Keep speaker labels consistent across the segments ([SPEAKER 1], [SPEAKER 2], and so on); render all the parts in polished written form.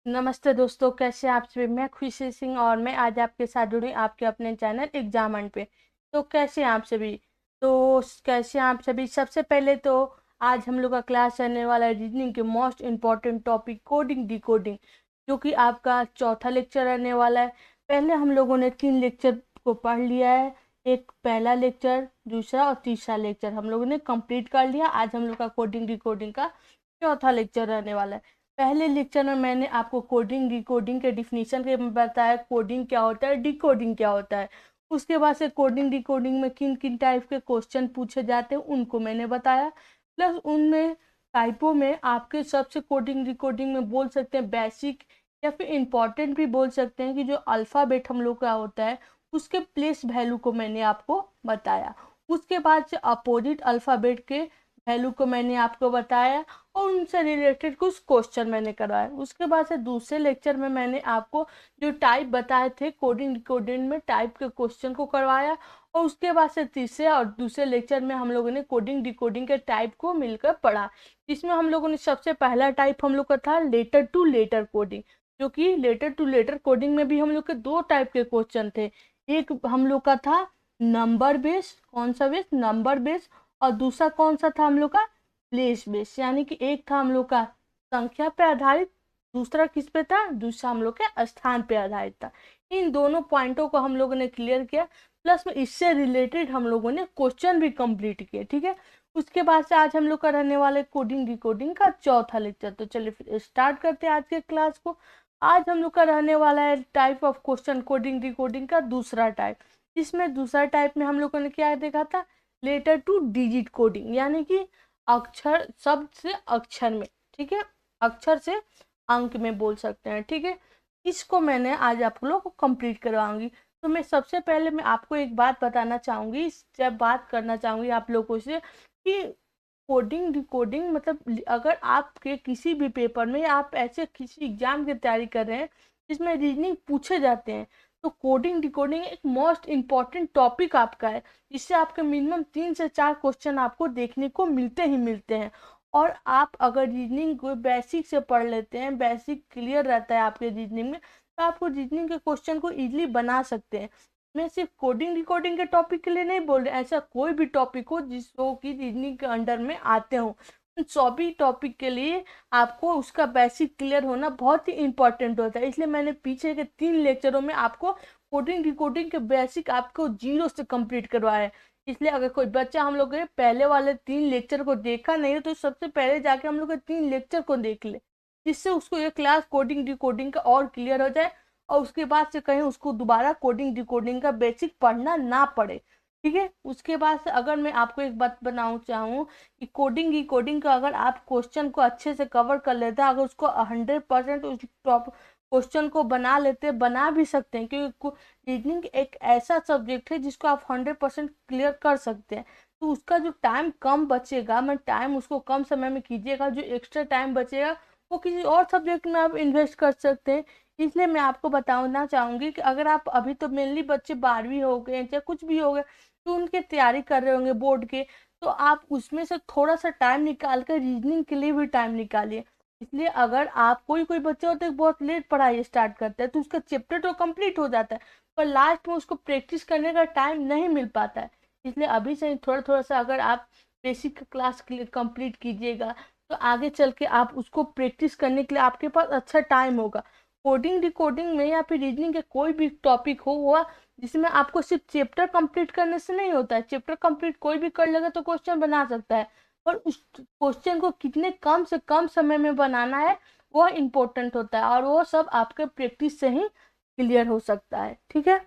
[SPEAKER 1] नमस्ते दोस्तों, कैसे हैं आप सभी। मैं खुशी सिंह और मैं आज आपके साथ जुड़ी आपके अपने चैनल एग्जाम हंट पे। तो कैसे हैं आप सभी। कैसे हैं आप सभी। सबसे पहले तो आज हम लोग का क्लास चलने वाला है रीजनिंग के most important topic coding decoding, जो कि आपका चौथा लेक्चर रहने वाला है। पहले हम लोगों ने 3 लेक्चर को पढ़ लिया है। एक पहला लेक्चर, दूसरा और तीसरा लेक्चर हम लोगों ने कंप्लीट कर लिया। आज हम लोग का कोडिंग डिकोडिंग का चौथा लेक्चर रहने वाला है। पहले लेक्चर में मैंने आपको कोडिंग डिकोडिंग के डिफिनीशन के बताया, कोडिंग क्या होता है, डिकोडिंग क्या होता है। उसके बाद से कोडिंग डिकोडिंग में किन किन टाइप के क्वेश्चन पूछे जाते हैं उनको मैंने बताया। प्लस उनमें टाइपों में आपके सबसे कोडिंग डिकोडिंग में बोल सकते हैं बेसिक या फिर इम्पोर्टेंट भी बोल सकते हैं कि जो अल्फ़ाबेट हम लोग का होता है उसके प्लेस वैल्यू को मैंने आपको बताया। उसके बाद से अपोजिट अल्फ़ाबेट के वैल्यू को मैंने आपको बताया और उनसे रिलेटेड कुछ क्वेश्चन मैंने करवाए। उसके बाद से दूसरे लेक्चर में मैंने आपको जो टाइप बताए थे कोडिंग डिकोडिंग में टाइप के क्वेश्चन को करवाया। और उसके बाद से तीसरे और दूसरे लेक्चर में हम लोगों ने कोडिंग डिकोडिंग के टाइप को मिलकर पढ़ा, जिसमें हम लोगों ने सबसे पहला टाइप हम लोग का था लेटर टू लेटर कोडिंग। जो कि लेटर टू लेटर कोडिंग में भी हम लोग के 2 टाइप के क्वेश्चन थे। एक हम लोग का था नंबर बेस्ड, कौन सा बेस्ड, नंबर बेस्ड। और दूसरा कौन सा था हम लोग का प्लेस बेस्ड, यानी कि एक था हम लोग का संख्या पे आधारित, दूसरा किस पे था, दूसरा हम लोग के स्थान पे आधारित था। इन दोनों पॉइंटों को हम लोगों ने क्लियर किया। प्लस में इससे रिलेटेड हम लोगों ने क्वेश्चन भी कंप्लीट किए। ठीक है। उसके बाद से आज हम लोग का रहने वाले कोडिंग डिकोडिंग का चौथा लेक्चर। तो चलिए फिर स्टार्ट करते हैं आज के क्लास को। आज हम लोग का रहने वाला है type of question coding decoding का दूसरा टाइप। इसमें दूसरा टाइप में हम लोगों ने क्या देखा था, लेटर टू डिजिट कोडिंग, यानी कि अक्षर, शब्द से अक्षर में। ठीक है। अक्षर से अंक में बोल सकते हैं। ठीक है। इसको मैंने आज आप लोग को कंप्लीट करवाऊंगी। तो मैं सबसे पहले मैं आपको एक बात बताना चाहूंगी, जब बात करना चाहूंगी आप लोगों से कि कोडिंग डिकोडिंग मतलब अगर आपके किसी भी पेपर में या आप ऐसे किसी एग्जाम की तैयारी कर रहे हैं जिसमें रीजनिंग पूछे जाते हैं, तो कोडिंग डिकोडिंग एक मोस्ट इम्पॉर्टेंट टॉपिक आपका है। इससे आपके मिनिमम 3 से 4 क्वेश्चन आपको देखने को मिलते ही मिलते हैं। और आप अगर रीजनिंग को बेसिक से पढ़ लेते हैं, बेसिक क्लियर रहता है आपके रीजनिंग में, तो आपको रीजनिंग के क्वेश्चन को इजीली बना सकते हैं। मैं सिर्फ कोडिंग रिकॉर्डिंग के टॉपिक के लिए नहीं बोल रही, ऐसा कोई भी टॉपिक हो जिसको कि रीजनिंग के अंडर में आते हो, उन सभी टॉपिक के लिए आपको उसका बेसिक क्लियर होना बहुत ही इंपॉर्टेंट होता है। इसलिए मैंने पीछे के 3 लेक्चरों में आपको कोडिंग रिकॉर्डिंग के बेसिक आपको जीरो से कंप्लीट करवाया है। इसलिए अगर कोई बच्चा हम लोग के पहले वाले 3 लेक्चर को देखा नहीं है तो सबसे पहले जाके हम लोग के 3 लेक्चर को देख ले, जिससे उसको ये क्लास कोडिंग डिकोडिंग का और क्लियर हो जाए। और उसके बाद से कहीं उसको दोबारा कोडिंग डिकोडिंग का बेसिक पढ़ना ना पड़े। ठीक है। उसके बाद से अगर मैं आपको एक बात बनाऊँ चाहूँ कि कोडिंग डिकोडिंग का अगर आप क्वेश्चन को अच्छे से कवर कर लेते हैं, अगर उसको 100% उस टॉप क्वेश्चन को बना लेते हैं, बना भी सकते हैं, क्योंकि रीजनिंग एक ऐसा सब्जेक्ट है जिसको आप 100% क्लियर कर सकते हैं। तो उसका जो टाइम कम बचेगा, मैं टाइम उसको कम समय में कीजिएगा, जो एक्स्ट्रा टाइम बचेगा वो किसी और सब्जेक्ट में आप इन्वेस्ट कर सकते हैं। इसलिए मैं आपको बताना चाहूंगी कि अगर आप अभी तो मेनली बच्चे 12वीं हो गए चाहे कुछ भी हो गए, तो उनके तैयारी कर रहे होंगे बोर्ड के, तो आप उसमें से थोड़ा सा टाइम निकाल कर रीजनिंग के लिए भी टाइम निकालिए। इसलिए अगर आप कोई कोई बच्चा होता है बहुत लेट पढ़ाई स्टार्ट करता है तो उसका चैप्टर तो कंप्लीट हो जाता है, पर लास्ट में उसको प्रैक्टिस करने का टाइम नहीं मिल पाता है। इसलिए अभी से थोड़ा थोड़ा सा अगर आप बेसिक क्लास कंप्लीट कीजिएगा, तो आगे चल के आप उसको प्रैक्टिस करने के लिए आपके पास अच्छा टाइम होगा। कोडिंग डिकोडिंग में या फिर रीजनिंग के कोई भी टॉपिक हो हुआ जिसमें आपको सिर्फ चैप्टर कंप्लीट करने से नहीं होता है। चैप्टर कंप्लीट कोई भी कर लेगा तो क्वेश्चन बना सकता है, पर उस क्वेश्चन को कितने कम से कम समय में बनाना है वह इम्पोर्टेंट होता है, और वो सब आपके प्रैक्टिस से ही क्लियर हो सकता है। ठीक है।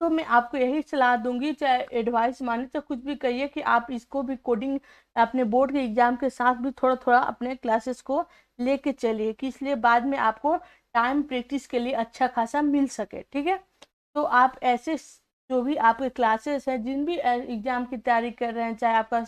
[SPEAKER 1] तो मैं आपको यही सलाह दूंगी, चाहे एडवाइस माने चाहे कुछ भी कहिए, कि आप इसको भी कोडिंग अपने बोर्ड के एग्जाम के साथ भी थोड़ा थोड़ा अपने क्लासेस को लेके चलिए, कि इसलिए बाद में आपको टाइम प्रैक्टिस के लिए अच्छा खासा मिल सके। ठीक है। तो आप ऐसे जो भी आपके क्लासेस हैं, जिन भी एग्जाम की तैयारी कर रहे हैं, चाहे आपका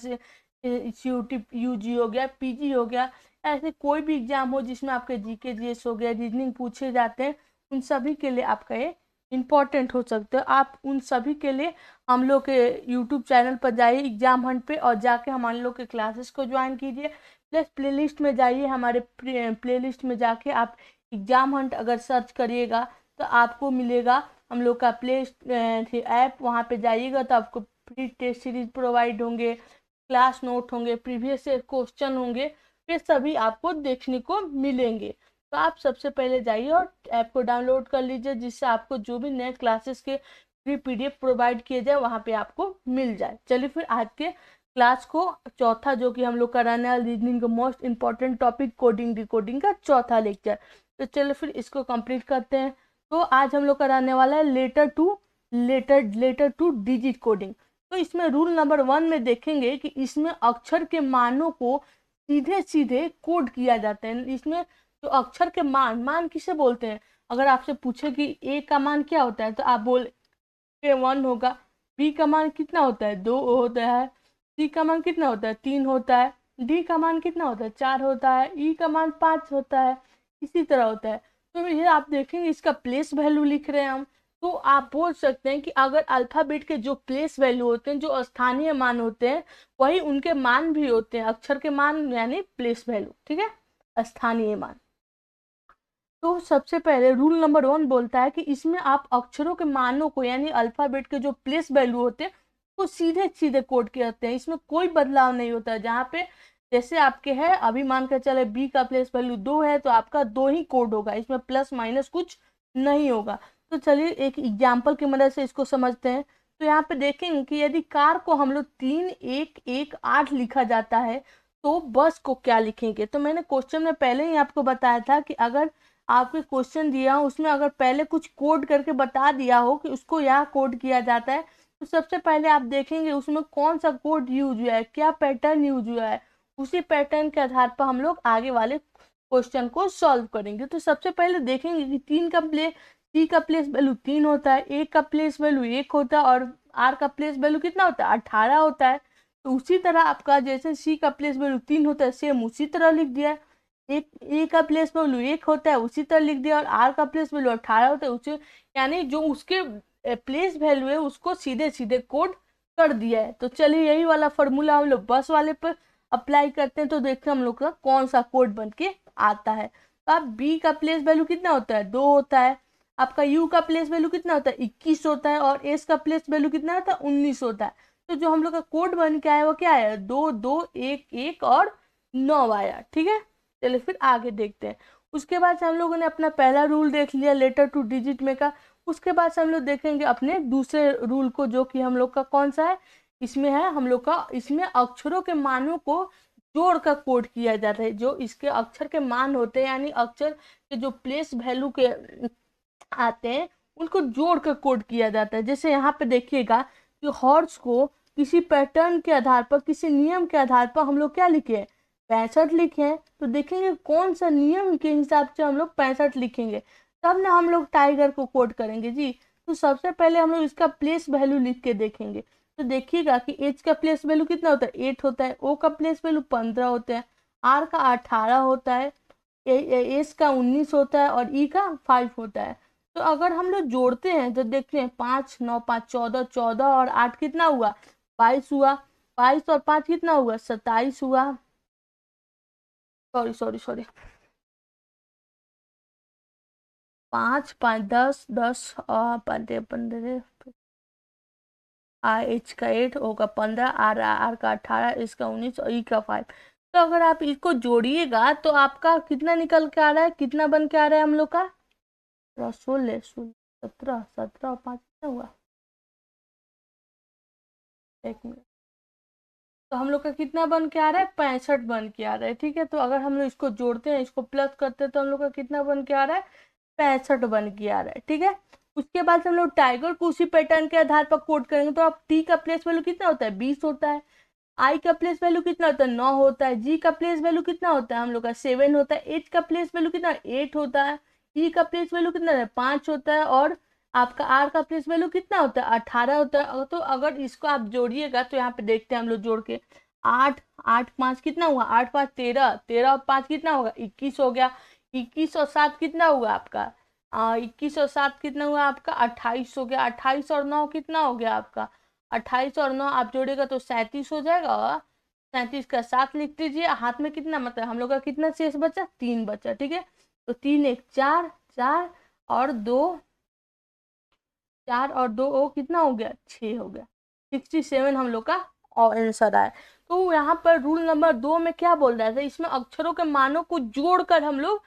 [SPEAKER 1] यूटी यूजी हो गया, पीजी हो गया, ऐसे कोई भी एग्जाम हो जिसमें आपके जीके जीएस हो गया, रीजनिंग पूछे जाते हैं, उन सभी के लिए आपका ये इम्पोर्टेंट हो सकते हो। आप उन सभी के लिए हम लोग के यूट्यूब चैनल पर जाइए एग्जाम हंट पे, और जाके हमारे लोग के क्लासेस को ज्वाइन कीजिए। प्लस प्लेलिस्ट में जाइए, हमारे प्लेलिस्ट में जाके आप एग्जाम हंट अगर सर्च करिएगा तो आपको मिलेगा हम लोग का प्ले ऐप। वहाँ पे जाइएगा तो आपको फ्री टेस्ट सीरीज प्रोवाइड होंगे, क्लास नोट होंगे, प्रीवियस क्वेश्चन होंगे, ये सभी आपको देखने को मिलेंगे। तो आप सबसे पहले जाइए और ऐप को डाउनलोड कर लीजिए, जिससे आपको जो भी नए क्लासेस के फ्री PDF प्रोवाइड किए जाए वहाँ पे आपको मिल जाए। चलिए फिर आज के क्लास को चौथा जो कि हम लोग कराने वाले रीजनिंग का most important topic coding decoding का चौथा लेक्चर, तो चलो फिर इसको कंप्लीट करते हैं। तो आज हम लोग कराने वाला है लेटर टू डिजिट कोडिंग। तो इसमें रूल नंबर 1 में देखेंगे कि इसमें अक्षर के मानों को सीधे सीधे कोड किया जाता है। इसमें जो अक्षर के मान किसे बोलते हैं? अगर आपसे पूछे कि ए का मान क्या होता है तो आप बोल 1 होगा, बी का मान कितना होता है 2 होता है, सी का मान कितना होता है 3 होता है, डी का मान कितना होता है 4 होता है, ई का मान 5 होता है, इसी तरह होता है। तो ये आप देखेंगे इसका प्लेस वैल्यू लिख रहे हैं हम, तो आप बोल सकते हैं कि अगर अल्फाबेट के जो प्लेस वैल्यू होते हैं, जो स्थानीय मान होते हैं, वही उनके मान भी होते हैं, अक्षर के मान यानी प्लेस वैल्यू, ठीक है, स्थानीय मान। तो सबसे पहले रूल नंबर 1 बोलता है कि इसमें आप अक्षरों के मानों को यानी अल्फाबेट के जो प्लेस वैल्यू होते हैं वो सीधे सीधे कोड करते हैं, इसमें कोई बदलाव नहीं होता है। जहाँ पे जैसे आपके है अभी मान कर चले बी का प्लेस वैल्यू 2 है तो आपका 2 ही कोड होगा, इसमें प्लस माइनस कुछ नहीं होगा। तो चलिए एक एग्जाम्पल की मदद से इसको समझते हैं। तो यहाँ पे देखेंगे कि यदि कार को हम लोग 3118 लिखा जाता है तो बस को क्या लिखेंगे? तो मैंने क्वेश्चन में पहले ही आपको बताया था कि अगर आपके क्वेश्चन दिया हो उसमें अगर पहले कुछ कोड करके बता दिया हो कि उसको यहाँ कोड किया जाता है, तो सबसे पहले आप देखेंगे उसमें कौन सा कोड यूज हुआ है, क्या पैटर्न यूज हुआ है, उसी पैटर्न के आधार पर हम लोग आगे वाले क्वेश्चन को सॉल्व करेंगे। तो सबसे पहले देखेंगे कि सी का प्लेस वैल्यू 3 होता है, ए का प्लेस वैल्यू 1 होता है और आर का प्लेस वैल्यू कितना होता है 18 होता है। तो उसी तरह आपका जैसे सी का प्लेस वैल्यू 3 होता है सेम उसी तरह लिख दिया है, एक ए का प्लेस वैल्यू 1 होता है उसी तरह लिख दिया और आर का प्लेस वैल्यू 18 होता है उसे, यानी जो उसके प्लेस वैल्यू है उसको सीधे सीधे कोड कर दिया है। तो चलिए यही वाला फॉर्मूला हम लोग बस वाले पर अप्लाई करते हैं, तो देखते हैं हम लोग का कौन सा कोड बन के आता है। तो आप बी का प्लेस वैल्यू कितना होता है 2 होता है, आपका यू का प्लेस वैल्यू कितना होता है 21 होता है और एस का प्लेस वैल्यू कितना होता है 19 होता है। तो जो हम लोग का कोड बन के आया वो क्या है 2 2 1 1 और 9 आया, ठीक है। चलिए फिर आगे देखते हैं। उसके बाद से हम लोगों ने अपना पहला रूल देख लिया लेटर टू डिजिट में का। उसके बाद से हम लोग देखेंगे अपने दूसरे रूल को जो कि हम लोग का कौन सा है, इसमें है हम लोग का, इसमें अक्षरों के मानों को जोड़ कर कोड किया जाता है। जो इसके अक्षर के मान होते हैं यानी अक्षर के जो प्लेस वैल्यू के आते हैं उनको जोड़ कर कोड किया जाता है। जैसे यहाँ पे देखिएगा कि हॉर्स को किसी पैटर्न के आधार पर किसी नियम के आधार पर हम लोग क्या लिखे हैं 65 लिखे हैं। तो देखेंगे कौन सा नियम के हिसाब से हम लोग 65 लिखेंगे, तब ना हम लोग टाइगर को कोड करेंगे जी। तो सबसे पहले हम लोग इसका प्लेस वैल्यू लिख के देखेंगे। तो देखिएगा कि एच का प्लेस वैल्यू कितना होता है 8 होता है, ओ का प्लेस वैल्यू 15 होता है, आर का 18 होता है, एस का 19 होता है और ई का 5 होता है। तो अगर हम लोग जोड़ते हैं तो देखते हैं 5 9 5 14, 14 और 8 कितना हुआ 22 हुआ, 22 और 5 कितना हुआ 27 हुआ, सॉरी सॉरी सॉरी 5 5 10 10 और 15 15, एच का 8 ओ का 15, आर का 18, इसका 19 और ई का 5। तो अगर आप इसको जोड़िएगा तो आपका कितना निकल के आ रहा है, कितना बन के आ रहा है हम लोग का 16 17 17 और 5 कितना हुआ, एक मिनट, तो हम लोग का कितना बन के आ रहा है 65 बन के आ रहा है, ठीक है। तो अगर हम लोग इसको जोड़ते हैं इसको प्लस करते हैं तो हम लोग का कितना बन के आ रहा है 65 बन के आ रहा है, ठीक है। उसके बाद हम लोग टाइगर को उसी पैटर्न के आधार पर कोड करेंगे। तो आप टी का प्लेस वैल्यू कितना होता है 20 होता है, आई का प्लेस वैल्यू कितना होता है 9 होता है, जी का प्लेस वैल्यू कितना होता है हम लोग का 7 होता है, एच का प्लेस वैल्यू कितना 8 होता है, ई का प्लेस वैल्यू कितना है 5 होता है और आपका आर का प्लेस वैल्यू कितना होता है 18 होता है। तो अगर इसको आप जोड़िएगा तो यहाँ पे देखते हैं हम लोग जोड़ के 8 8 5 कितना हुआ 8 5 13, 13 और 5 कितना होगा 21 हो गया, 21 और 7 कितना हुआ आपका 21 और 7 कितना हुआ आपका 28 हो गया, 28 और 9 कितना हो गया आपका 28 और 9 आप जोड़ेगा तो 37 हो जाएगा 37 का 7 लिख दीजिए, हाथ में कितना मतलब हम लोग का कितना शेष बचा, 3 बचा, ठीक है। तो 3 1 4, 4 और 2, 4 और 2 ओ कितना हो गया, 6 हो गया। 67 हम लोग का आंसर आया। तो यहाँ पर रूल नंबर 2 में क्या बोल रहा था, इसमें अक्षरों के मानों को जोड़कर हम लोग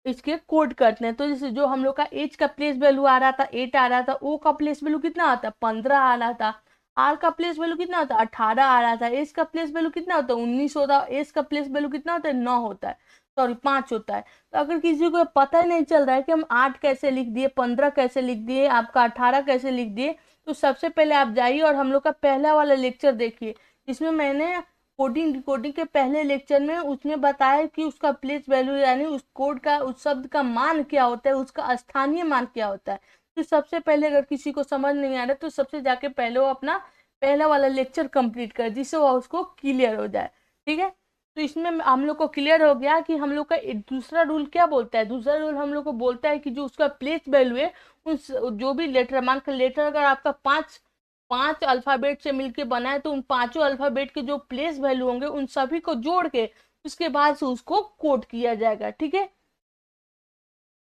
[SPEAKER 1] इसके कोड करते हैं। तो जैसे जो हम लोग का एच का प्लेस वैल्यू आ रहा था 8 आ रहा था, ओ का प्लेस वैल्यू कितना आता, 15 आ रहा था, आर का प्लेस वैल्यू कितना होता है, 18 आ रहा था, एस का प्लेस वैल्यू कितना होता है, 19 होता है, एस का प्लेस वैल्यू कितना होता है, 9 होता है, सॉरी 5 होता है। तो अगर किसी को पता ही नहीं चल रहा है कि हम 8 कैसे लिख दिए, 15 कैसे लिख दिए, आपका 18 कैसे लिख दिए, तो सबसे पहले आप जाइए और हम लोग का पहला वाला लेक्चर देखिए, जिसमें मैंने कोडिंग डिकोडिंग के पहले लेक्चर में उसमें बताया कि उसका प्लेस वैल्यू यानी उस कोड का, उस शब्द का मान क्या होता है, उसका स्थानीय मान क्या होता है। तो सबसे पहले अगर किसी को समझ नहीं आ रहा तो सबसे जाके पहले वो अपना पहला वाला लेक्चर कंप्लीट कर, जिससे वो उसको क्लियर हो जाए, ठीक है। तो इसमें हम लोग को क्लियर हो गया कि हम लोग का दूसरा रूल क्या बोलता है। दूसरा रूल हम लोग को बोलता है कि जो उसका प्लेस वैल्यू है, उस जो भी लेटर, मान कर लेटर अगर आपका 5 अल्फाबेट से मिलके बना है, तो उन 5 अल्फाबेट के जो प्लेस वैल्यू होंगे उन सभी को जोड़ के उसके बाद से उसको कोड किया जाएगा, ठीक है।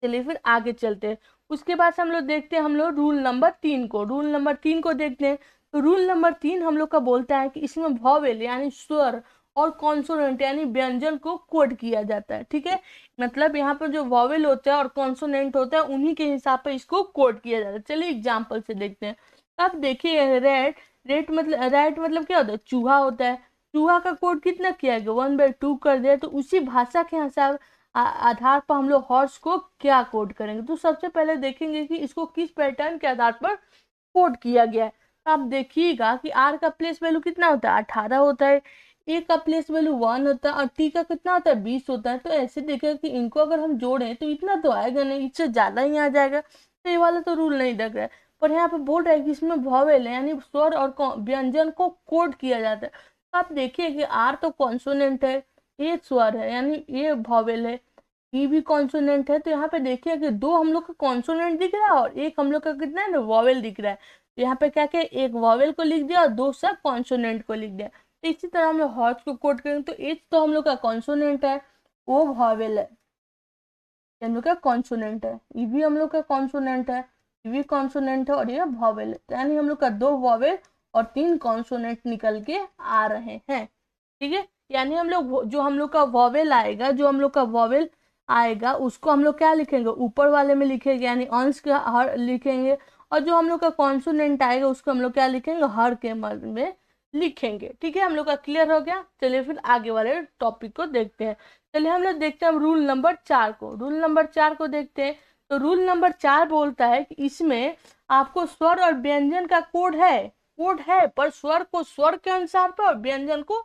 [SPEAKER 1] चलिए फिर आगे चलते हैं। उसके बाद से हम लोग देखते हैं, हम लोग रूल नंबर 3 को, रूल नंबर 3 को देखते हैं। तो रूल नंबर 3 हम लोग का बोलता है कि इसमें वॉवेल यानी स्वर और कॉन्सोनेंट यानी व्यंजन को कोड किया जाता है, ठीक है। मतलब यहाँ पर जो वॉवेल होता है और कॉन्सोनेंट होता है उन्हीं के हिसाब पर इसको कोड किया जाता है। चलिए एग्जाम्पल से देखते हैं। अब देखिए रेट मतलब क्या होता है, चूहा होता है। चूहा का कोड कितना किया गया, 1/2 कर दिया। तो उसी भाषा के हिसाब आधार पर हम लोग हॉर्स को क्या कोड करेंगे। तो सबसे पहले देखेंगे कि इसको किस पैटर्न के आधार पर कोड किया गया है। तो आप देखिएगा कि आर का प्लेस वैल्यू कितना होता है, 18 होता है, ए का प्लेस वैल्यू 1 होता है और टी का कितना होता है, 20 होता है। तो ऐसे देखेगा कि इनको अगर हम जोड़ें तो इतना तो आएगा नहीं, इससे ज्यादा ही आ जाएगा। तो ये वाला तो रूल नहीं लग रहा है। पर यहाँ पे बोल रहा है कि इसमें वॉवेल यानी स्वर और व्यंजन को कोड किया जाता है। तो आप देखिए कि आर तो कॉन्सोनेंट है, ये स्वर है यानी ये वॉवेल है, ई भी कॉन्सोनेंट है। तो यहाँ पे देखिए कि दो हम लोग का कॉन्सोनेंट दिख रहा है और एक हम लोग का कितना है ना, वॉवेल दिख रहा है। तो यहाँ पे क्या क्या, एक वॉवेल को लिख दिया और दो सब कॉन्सोनेंट को लिख दिया। तो इसी तरह हम लोग हॉर्स को कोड करेंगे। तो एच तो हम लोग का कॉन्सोनेंट है, ओ वॉवेल है, हम लोग का कॉन्सोनेंट है। ई भी हम लोग का कॉन्सोनेंट है, ई भी कॉन्सोनेंट है और ये वॉवेल है। तो यानी हम लोग का 2 वॉवेल और 3 कॉन्सोनेंट निकल के आ रहे हैं, ठीक है। यानी हम लोग जो हम लोग का वॉवेल आएगा, जो हम लोग का वॉवेल आएगा उसको हम लोग क्या लिखेंगे, ऊपर वाले में लिखेंगे यानी अंश के हर लिखेंगे। और जो हम लोग का कॉन्सोनेंट आएगा उसको हम लोग क्या लिखेंगे, हर के मध्य में लिखेंगे, ठीक है। हम लोग का क्लियर हो गया। चलिए फिर आगे वाले टॉपिक को देखते हैं। चलिए हम लोग देखते हैं रूल नंबर 4 को, रूल नंबर 4 को देखते हैं। तो रूल नंबर 4 बोलता है कि इसमें आपको स्वर और व्यंजन का कोड है, पर स्वर को स्वर के अनुसार पर और व्यंजन को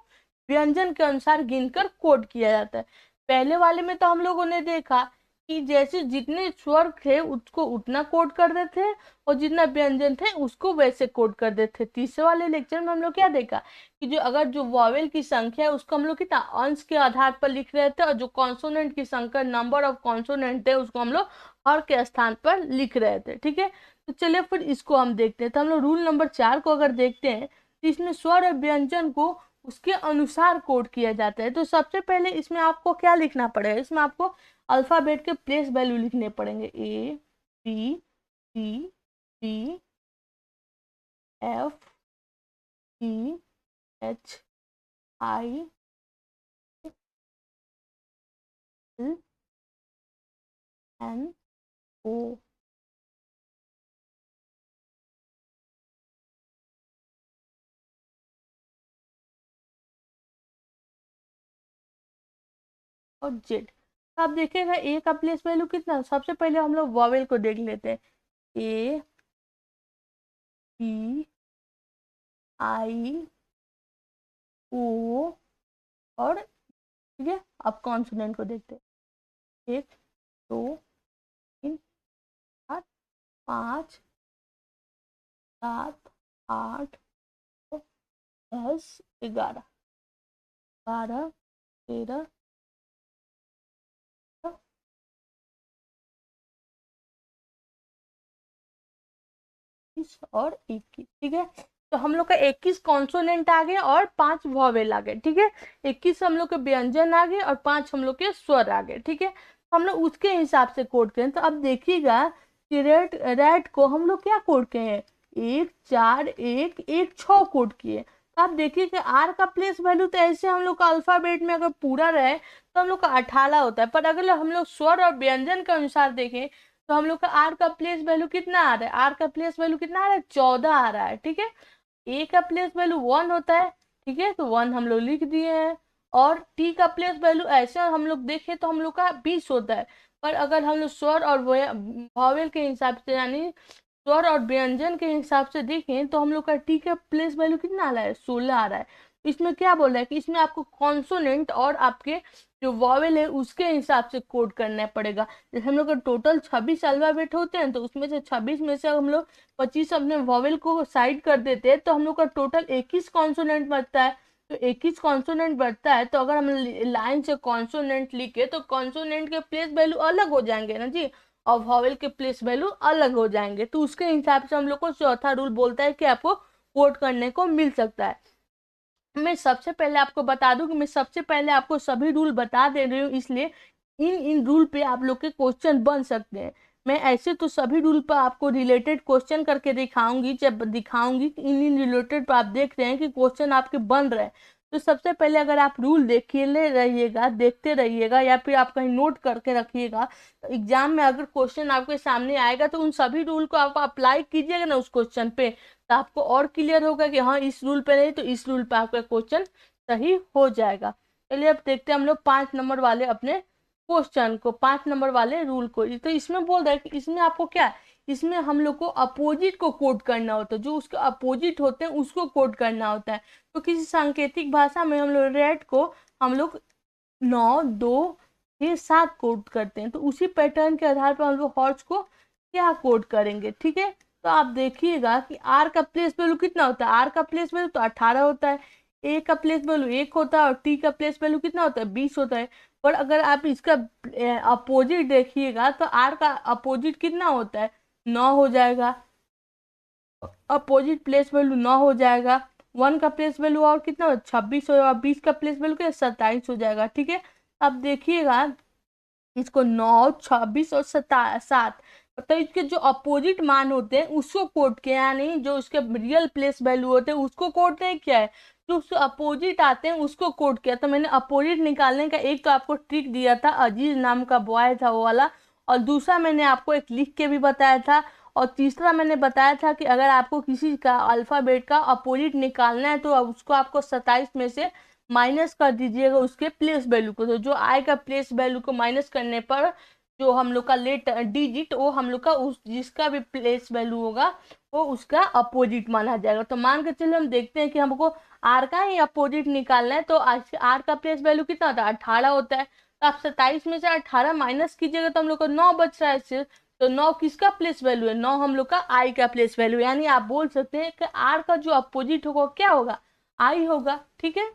[SPEAKER 1] व्यंजन के अनुसार गिनकर कोड किया जाता है। पहले वाले में तो हम लोगों ने देखा कि जैसे जितने स्वर थे उसको उतना कोड कर देते थे और जितना व्यंजन थे उसको वैसे कोड कर देते थे। तीसरे वाले लेक्चर में हम लोग क्या देखा कि जो अगर जो वॉवेल की संख्या है उसको हम लोग कितना अंश के आधार पर लिख रहे थे और जो कॉन्सोनेंट की संख्या, नंबर ऑफ कॉन्सोनेंट है, उसको हम लोग हर के स्थान पर लिख रहे थे, ठीक है। तो चलिए फिर इसको हम देखते हैं। तो हम लोग रूल नंबर 4 को अगर देखते हैं तो इसमें स्वर और व्यंजन को उसके अनुसार कोड किया जाता है। तो सबसे पहले इसमें आपको क्या लिखना पड़ेगा, इसमें आपको अल्फाबेट के प्लेस वैल्यू लिखने पड़ेंगे, A B C D F E H I L N O. और जेड। तो आप देखिएगा ए का प्लेस वैल्यू कितना, सबसे पहले हम लोग वॉवेल को देख लेते हैं, ए बी आई ओ और, ठीक है। अब कॉन्सोनेंट को देखते हैं, 1 2 3 4 5 7 8 10 11 12 13 20 और 21, ठीक है। तो हम लोग का 21 कॉन्सोनेंट आ गए और 5 वॉवेल आ गए, ठीक है। 21 हम लोग के व्यंजन आ गए और 5 हम लोग के स्वर आ गए, ठीक है। तो हम लोग उसके हिसाब से कोड करें। तो अब देखिएगा कि रेट रेट को हम लोग क्या कोड किए हैं, 1 4 1 1 6 कोड किए। तो आप देखिए कि आर का प्लेस वैल्यू तो ऐसे हम लोग का अल्फाबेट में अगर पूरा रहे तो हम लोग का 18 होता है, पर अगर हम लोग स्वर और व्यंजन के अनुसार देखें तो हम लोग का आर का प्लेस वैल्यू कितना आ रहा है, आर का प्लेस वैल्यू कितना आ रहा है, 14 आ रहा है, ठीक है। ए का प्लेस वैल्यू 1 होता है, ठीक है, तो 1 हम लोग लिख दिए हैं। और टी का प्लेस वैल्यू ऐसे हम लोग देखें तो हम लोग का 20 होता है, पर अगर हम लोग स्वर और वॉवेल के हिसाब से यानी स्वर और व्यंजन के हिसाब से देखें तो हम लोग का टी का प्लेस वैल्यू कितना आ रहा है, 16 आ रहा है। इसमें क्या बोल रहा है कि इसमें आपको कॉन्सोनेंट और आपके जो वॉवेल है उसके हिसाब से कोड करना पड़ेगा। जैसे हम लोग का टोटल 26 अल्फाबेट होते हैं, तो उसमें से 26 में से हम लोग 25 अपने वॉवेल को साइड कर देते हैं तो हम लोग का टोटल 21 कॉन्सोनेंट बनता है। तो 21 कॉन्सोनेंट बनता है, तो अगर हम लाइन से कॉन्सोनेंट लिखे तो कॉन्सोनेंट के प्लेस वैल्यू अलग हो जाएंगे ना जी, और वॉवेल के प्लेस वैल्यू अलग हो जाएंगे। तो उसके हिसाब से हम लोग को चौथा रूल बोलता है कि आपको कोड करने को मिल सकता है। मैं सबसे पहले आपको बता दूं कि मैं सबसे पहले आपको सभी रूल बता दे रही हूँ, इसलिए इन इन रूल पे आप लोग के क्वेश्चन बन सकते हैं। मैं ऐसे तो सभी रूल पर आपको रिलेटेड क्वेश्चन करके दिखाऊंगी, जब दिखाऊंगी कि इन इन रिलेटेड पर आप देख रहे हैं कि क्वेश्चन आपके बन रहे हैं। तो सबसे पहले अगर आप रूल देखिए ले रहिएगा, देखते रहिएगा, या फिर आप कहीं नोट करके रखिएगा, तो एग्जाम में अगर क्वेश्चन आपके सामने आएगा तो उन सभी रूल को आप अप्लाई कीजिएगा ना उस क्वेश्चन पे, तो आपको और क्लियर होगा कि हाँ इस रूल पे नहीं तो इस रूल पे आपका क्वेश्चन सही हो जाएगा। चलिए अब देखते हैं हम लोग 5 नंबर वाले अपने क्वेश्चन को, 5 नंबर वाले रूल को। तो इसमें बोल रहा है कि इसमें आपको क्या है, इसमें हम लोग को अपोजिट को कोड करना होता है, जो उसके अपोजिट होते हैं उसको कोड करना होता है। तो किसी सांकेतिक भाषा में हम लोग रेट को हम लोग 9 2 6 7 कोड करते हैं, तो उसी पैटर्न के आधार पर हम लोग हॉर्स को क्या कोड करेंगे, ठीक है। तो आप देखिएगा कि आर का प्लेस वैल्यू कितना होता है, आर का प्लेस वैल्यू तो 18 होता है, ए का प्लेस वैल्यू 1 होता है और टी का प्लेस वैल्यू कितना होता है, 20 होता है। पर अगर आप इसका अपोजिट देखिएगा तो आर का अपोजिट कितना होता है, 9 हो जाएगा, अपोजिट प्लेस वैल्यू 9 हो जाएगा। 1 का प्लेस वैल्यू और कितना हो 26 होगा, 20 का प्लेस वैल्यू क्या 27 हो जाएगा, ठीक है। अब देखिएगा इसको 9 26 और 7, तो इसके जो अपोजिट मान होते हैं उसको कोड किया, यानी जो उसके रियल प्लेस वैल्यू होते हैं उसको कोड नहीं किया है, जो उसके अपोजिट आते हैं उसको कोड किया। तो मैंने अपोजिट निकालने का एक तो आपको ट्रिक दिया था, अजीज नाम का बॉय था वो वाला, और दूसरा मैंने आपको एक लिख के भी बताया था, और तीसरा मैंने बताया था कि अगर आपको किसी का अल्फाबेट का अपोजिट निकालना है तो अब उसको आपको 27 में से माइनस कर दीजिएगा उसके प्लेस वैल्यू को। तो जो आई का प्लेस वैल्यू को माइनस करने पर जो हम लोग का लेट डिजिट वो हम लोग का उस जिसका भी प्लेस वैल्यू होगा वो उसका अपोजिट माना जाएगा। तो मान के चलिए हम देखते हैं कि हमको आर का ही अपोजिट निकालना है, तो आर का प्लेस वैल्यू कितना होता है, 18 होता है। तो आप 27 में से 18 माइनस कीजिएगा तो हम लोग को 9 बच रहा है सिर्फ। तो 9 किसका प्लेस वैल्यू है, 9 हम लोग का आई का प्लेस वैल्यू, यानी आप बोल सकते हैं कि आर का जो अपोजिट होगा क्या होगा, आई होगा, ठीक है।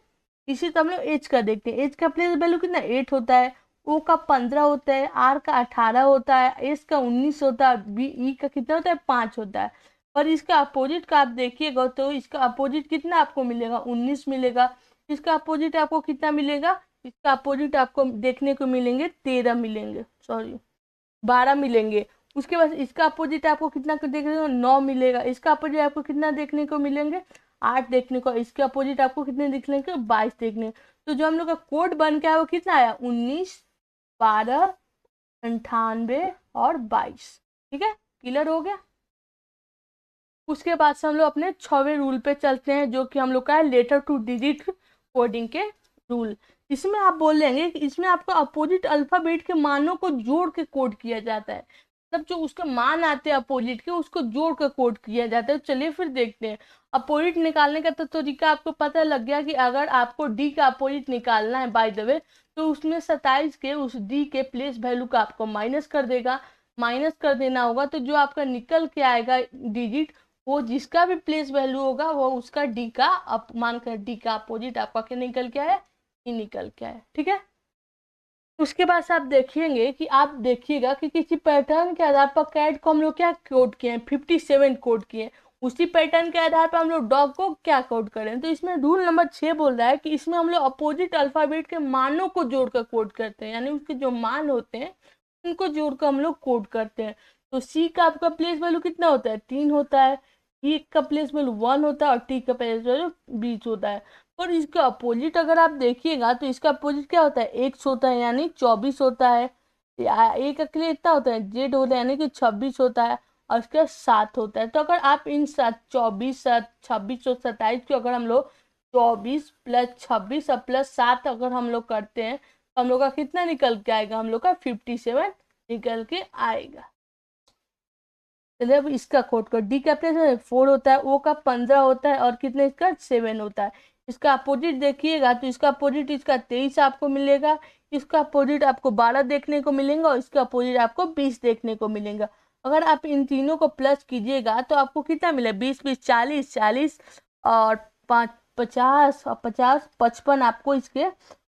[SPEAKER 1] इसी तरह हम लोग एच का देखते हैं, एच का प्लेस वैल्यू कितना 8 होता है, ओ का 15 होता है, आर का 18 होता है, एस का 19 होता है, बी ई का कितना होता है 5 होता है। पर इसका अपोजिट का आप देखिएगा तो इसका अपोजिट कितना आपको मिलेगा, 19 मिलेगा। इसका अपोजिट आपको कितना मिलेगा, इसका अपोजिट आपको देखने को मिलेंगे 13 मिलेंगे, सॉरी 12 मिलेंगे। उसके बाद इसका अपोजिट आपको कितना देखने को 9 मिलेगा, इसका अपोजिट आपको कितना देखने को मिलेंगे 8 देखने को, इसके अपोजिट आपको कितने देखने को 22 देखने। तो जो हम लोग का कोड बन के आया वो कितना आया 19 12 98 और 22, ठीक है, क्लियर हो गया। उसके बाद से हम लोग अपने 6वें रूल पे चलते हैं जो कि हम लोग का है लेटर टू डिजिट कोडिंग के रूल। इसमें आप बोल लेंगे कि इसमें आपको अपोजिट अल्फाबेट के मानों को जोड़ के कोड किया जाता है, मतलब जो उसके मान आते हैं अपोजिट के उसको जोड़ कर कोड किया जाता है। चलिए फिर देखते हैं अपोजिट निकालने का तो तरीका आपको पता लग गया कि अगर आपको डी का अपोजिट निकालना है बाय द वे, तो उसमें 27 के उस डी के प्लेस वैल्यू का आपको माइनस कर देगा, माइनस कर देना होगा। तो जो आपका निकल के आएगा डिजिट वो जिसका भी प्लेस वैल्यू होगा वो उसका डी का मान कर डी का अपोजिट आपका क्या निकल के आया, ई निकल के आया, ठीक है। उसके बाद आप देखेंगे कि आप देखिएगा कि किसी पैटर्न के आधार पर कैट को हम लोग क्या कोड किए हैं 57 कोड किए हैं। उसी पैटर्न के आधार पर हम लोग डॉग को क्या कोड करें। तो इसमें रूल नंबर 6 बोल रहा है कि इसमें हम लोग अपोजिट अल्फाबेट के मानों को जोड़कर कोड करते हैं, यानी उसके जो मान होते हैं उनको जोड़कर हम लोग कोड करते हैं। तो सी का आपका प्लेस वैल्यू कितना होता है, 3 होता है, ई का प्लेस वैल्यू 1 होता है और टी का प्लेस वैल्यू 20 होता है। और इसका अपोजिट अगर आप देखिएगा तो इसका अपोजिट क्या होता है, एक्स होता है यानी 24 होता है, ए का के लिए इतना होता है, जेड होता है यानी कि 26 होता है, और उसके 7 होता है। तो अगर आप इन 24 26 और 27 को अगर हम लोग 24 प्लस 26 और प्लस 7 अगर हम लोग करते हैं तो हम लोग का कितना निकल के आएगा, हम लोग का 57 निकल के आएगा। चलिए अब इसका कोड कर, डी का प्लेस 4 होता है, ओ का 15 होता है और कितने इसका 7 होता है। इसका अपोजिट देखिएगा तो इसका अपोजिट इसका 23 आपको मिलेगा, इसका अपोजिट आपको 12 देखने को मिलेगा और इसका अपोजिट आपको 20 देखने को मिलेगा। अगर आप इन तीनों को प्लस कीजिएगा तो आपको कितना मिले, 20 20 40 40 और 5 50 और 50 55 आपको इसके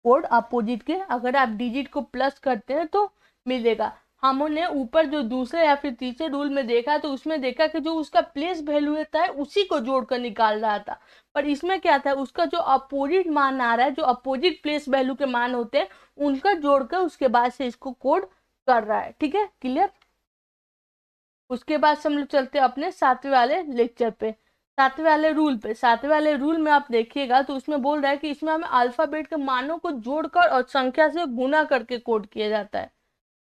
[SPEAKER 1] कोड अपोजिट के अगर आप डिजिट को प्लस करते हैं तो मिलेगा। हमने ऊपर जो दूसरे या फिर तीसरे रूल में देखा तो उसमें देखा कि जो उसका प्लेस वैल्यू रहता है उसी को जोड़कर निकाल रहा था, पर इसमें क्या था, उसका जो अपोजिट मान आ रहा है, जो अपोजिट प्लेस वैल्यू के मान होते हैं उनका जोड़कर उसके बाद से इसको कोड कर रहा है। ठीक है, क्लियर। उसके बाद से हम लोग चलते हैं अपने 7वें वाले लेक्चर पे, 7वें वाले रूल पे। 7वें वाले रूल में आप देखिएगा तो उसमें बोल रहा है कि इसमें हमें अल्फाबेट के मानों को जोड़कर और संख्या से गुना करके कोड किया जाता है।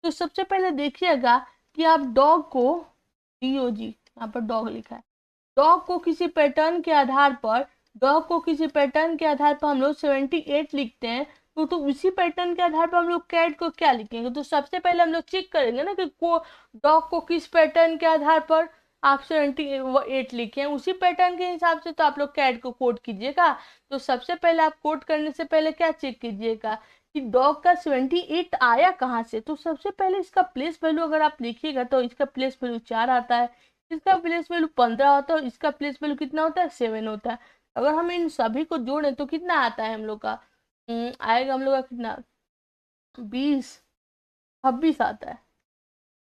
[SPEAKER 1] तो सबसे पहले देखिएगा कि आप डॉग को, DOG यहाँ पर डॉग लिखा है, डॉग को किसी पैटर्न के आधार पर, डॉग को किसी पैटर्न के आधार पर हम लोग 78 लिखते हैं। तो उसी पैटर्न के आधार पर हम लोग कैट को क्या लिखेंगे। तो सबसे पहले हम लोग चेक करेंगे ना कि डॉग को किस पैटर्न के आधार पर आप 78 लिखे हैं, उसी पैटर्न के हिसाब से तो आप लोग कैट को कोड कीजिएगा। तो सबसे पहले आप कोड करने से पहले क्या चेक कीजिएगा कि डॉग का 78 आया कहाँ से। तो सबसे पहले इसका प्लेस वैल्यू अगर आप देखिएगा तो इसका प्लेस वैल्यू 4 आता है, इसका प्लेस वैल्यू 15 होता है और इसका प्लेस वैल्यू कितना होता है, 7 होता है। अगर हम इन सभी को जोड़ें तो कितना आता है हम लोग का, आएगा हम लोग का कितना, 20 26 आता है।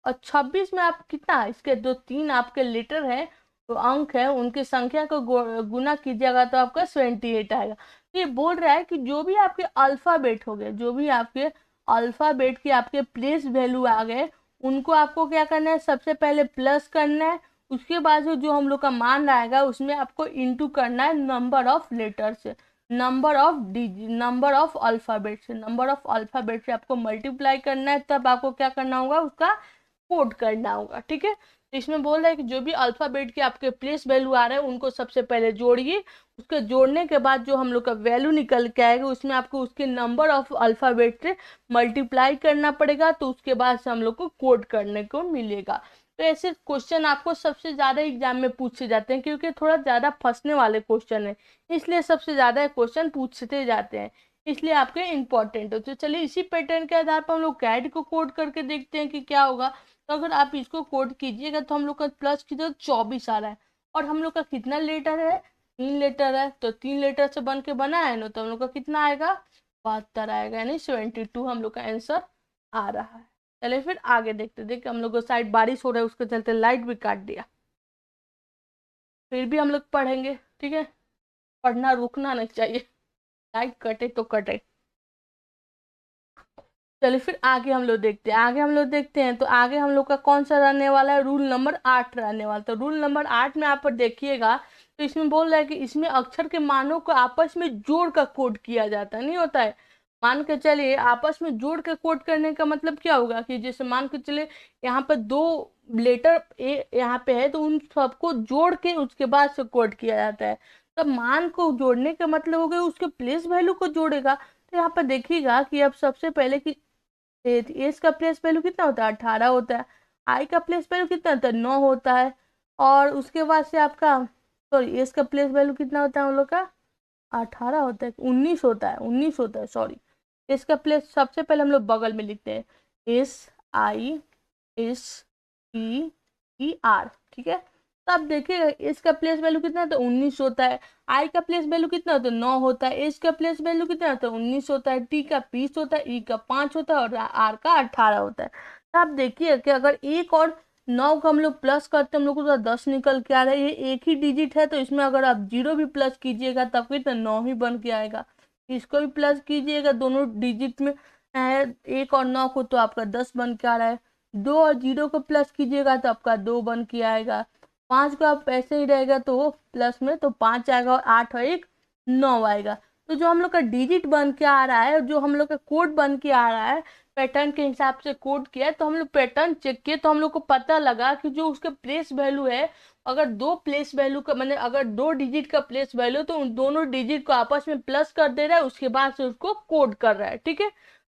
[SPEAKER 1] और 26 में आप कितना, इसके जो 3 आपके लेटर है तो अंक है उनकी संख्या को गुना कीजिएगा तो आपका 78 आएगा। तो ये बोल रहा है कि जो भी आपके अल्फाबेट हो गए, जो भी आपके अल्फाबेट के आपके प्लेस वैल्यू आ गए उनको आपको क्या करना है, सबसे पहले प्लस करना है, उसके बाद जो हम लोग का मान आएगा उसमें आपको इंटू करना है नंबर ऑफ लेटर से, नंबर ऑफ अल्फाबेट से, नंबर ऑफ अल्फाबेट से आपको मल्टीप्लाई करना है, तब आपको क्या करना होगा, उसका कोड करना होगा। ठीक है, तो इसमें बोल रहा है कि जो भी अल्फाबेट के आपके प्लेस वैल्यू आ रहे हैं उनको सबसे पहले जोड़िए, उसके जोड़ने के बाद जो हम लोग का वैल्यू निकल के आएगा उसमें आपको उसके नंबर ऑफ अल्फाबेट से मल्टीप्लाई करना पड़ेगा, तो उसके बाद से हम लोग को कोड करने को मिलेगा। तो ऐसे क्वेश्चन आपको सबसे ज्यादा एग्जाम में पूछे जाते हैं क्योंकि थोड़ा ज्यादा फंसने वाले क्वेश्चन है, इसलिए सबसे ज्यादा क्वेश्चन पूछते जाते हैं, इसलिए आपके इंपॉर्टेंट हो। तो चलिए इसी पैटर्न के आधार पर हम लोग कैट को कोड करके देखते हैं कि क्या होगा। तो अगर आप इसको कोड कीजिएगा तो हम लोग का प्लस की तो 24 आ रहा है, और हम लोग का कितना लेटर है, 3 लेटर है, तो 3 लेटर से बन के बना है ना, तो हम लोग का कितना आएगा, 72 आएगा, यानी 72 हम लोग का आंसर आ रहा है। चलिए फिर आगे देखते, देखिए हम लोग को साइड बारिश हो रहा है उसके चलते लाइट भी काट दिया, फिर भी हम लोग पढ़ेंगे। ठीक है, पढ़ना रुकना नहीं चाहिए, लाइट कटे तो कटे। चलिए फिर आगे हम लोग देखते हैं, आगे हम लोग देखते हैं तो आगे हम लोग का कौन सा रहने वाला है, रूल नंबर 8 रहने वाला। तो रूल नंबर 8 में आप पर देखिएगा तो इसमें बोल रहा है कि इसमें अक्षर के मानों को आपस में जोड़ कर कोड किया जाता है, नहीं होता है। मान के चलिए आपस में जोड़ के कोड करने का मतलब क्या होगा कि जैसे मान के चले यहाँ पर 2 लेटर ए यहाँ पे है तो उन सबको जोड़ के उसके बाद से कोड किया जाता है। तो मान को जोड़ने का मतलब हो गया उसके प्लेस वैल्यू को जोड़ेगा। तो यहाँ पर देखिएगा कि अब सबसे पहले कि एज का प्लेस वैल्यू कितना होता है, 18 होता है, आई का प्लेस वैल्यू कितना होता है, 9 होता है, और उसके बाद से आपका सॉरी एज का प्लेस वैल्यू कितना होता है हम लोग का, 18 होता है, 19 होता है, 19 होता है सॉरी। इसका प्लेस सबसे पहले हम लोग बगल में लिखते हैं SISEER, ठीक है। तब देखिए इसका प्लेस वैल्यू कितना होता है, 19 होता है, आई का प्लेस वैल्यू कितना होता है, 9 होता है, एच का प्लेस वैल्यू कितना होता है, 19 होता है, टी का 20 होता है, ई का 5 होता है और आर का 18 होता है। तो आप देखिए कि अगर एक और 9 को हम लोग प्लस करते हैं, हम लोग को तो 10 निकल के आ रहा है। ये एक ही डिजिट है तो इसमें अगर आप 0 भी प्लस कीजिएगा तब कितना 9 ही बन के आएगा। इसको भी प्लस कीजिएगा, दोनों डिजिट में है 1 और 9 को, तो आपका 10 बन के आ रहा है। 2 और 0 को प्लस कीजिएगा तो आपका 2 बन के आएगा। 5 को आप ऐसे ही रहेगा तो प्लस में तो 5 आएगा, और 8 और 1 9 आएगा। तो जो हम लोग का डिजिट बन के आ रहा है, जो हम लोग का कोड बन के आ रहा है, पैटर्न के हिसाब से कोड किया है, तो हम लोग पैटर्न चेक किए तो हम लोग को पता लगा कि जो उसके प्लेस वैल्यू है, अगर दो प्लेस वैल्यू का मैंने अगर 2 डिजिट का प्लेस वैल्यू, तो उन दोनों डिजिट को आपस में प्लस कर दे रहा है, उसके बाद से उसको कोड कर रहा है। ठीक है,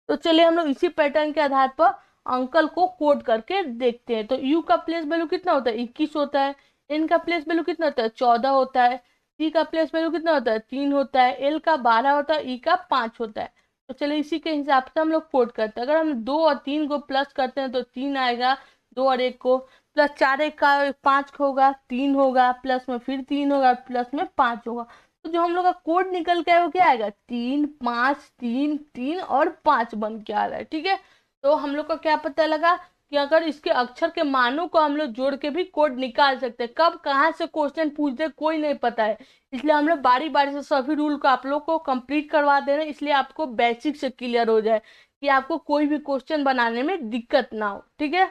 [SPEAKER 1] तो चलिए हम लोग इसी पैटर्न के आधार पर अंकल को कोड करके देखते हैं। तो यू का प्लेस वैल्यू कितना होता है 21 होता है। एन का प्लेस वैल्यू कितना होता है 14 होता है। सी का प्लेस वैल्यू कितना होता है 3 होता है। एल का 12 होता है। ई का 5 होता है। तो चलिए इसी के हिसाब से हम लोग कोड करते हैं। अगर हम 2 और 3 को प्लस करते हैं तो 3 आएगा। 2 और 1 को प्लस 4 1 का 5 होगा, 3 होगा, प्लस में फिर 3 होगा, प्लस में 5 होगा। तो जो हम लोग का कोड निकल के आया वो क्या आएगा 3 5 3 3 और 5 बन के आ रहा है। ठीक है, तो हम लोग का क्या पता लगा कि अगर इसके अक्षर के मानों को हम लोग जोड़ के भी कोड निकाल सकते हैं। कब कहाँ से क्वेश्चन पूछ दे कोई नहीं पता है, इसलिए हम लोग बारी बारी से सभी रूल को आप लोग को कंप्लीट करवा दे रहे हैं, इसलिए आपको बेसिक से क्लियर हो जाए कि आपको कोई भी क्वेश्चन बनाने में दिक्कत ना हो। ठीक है,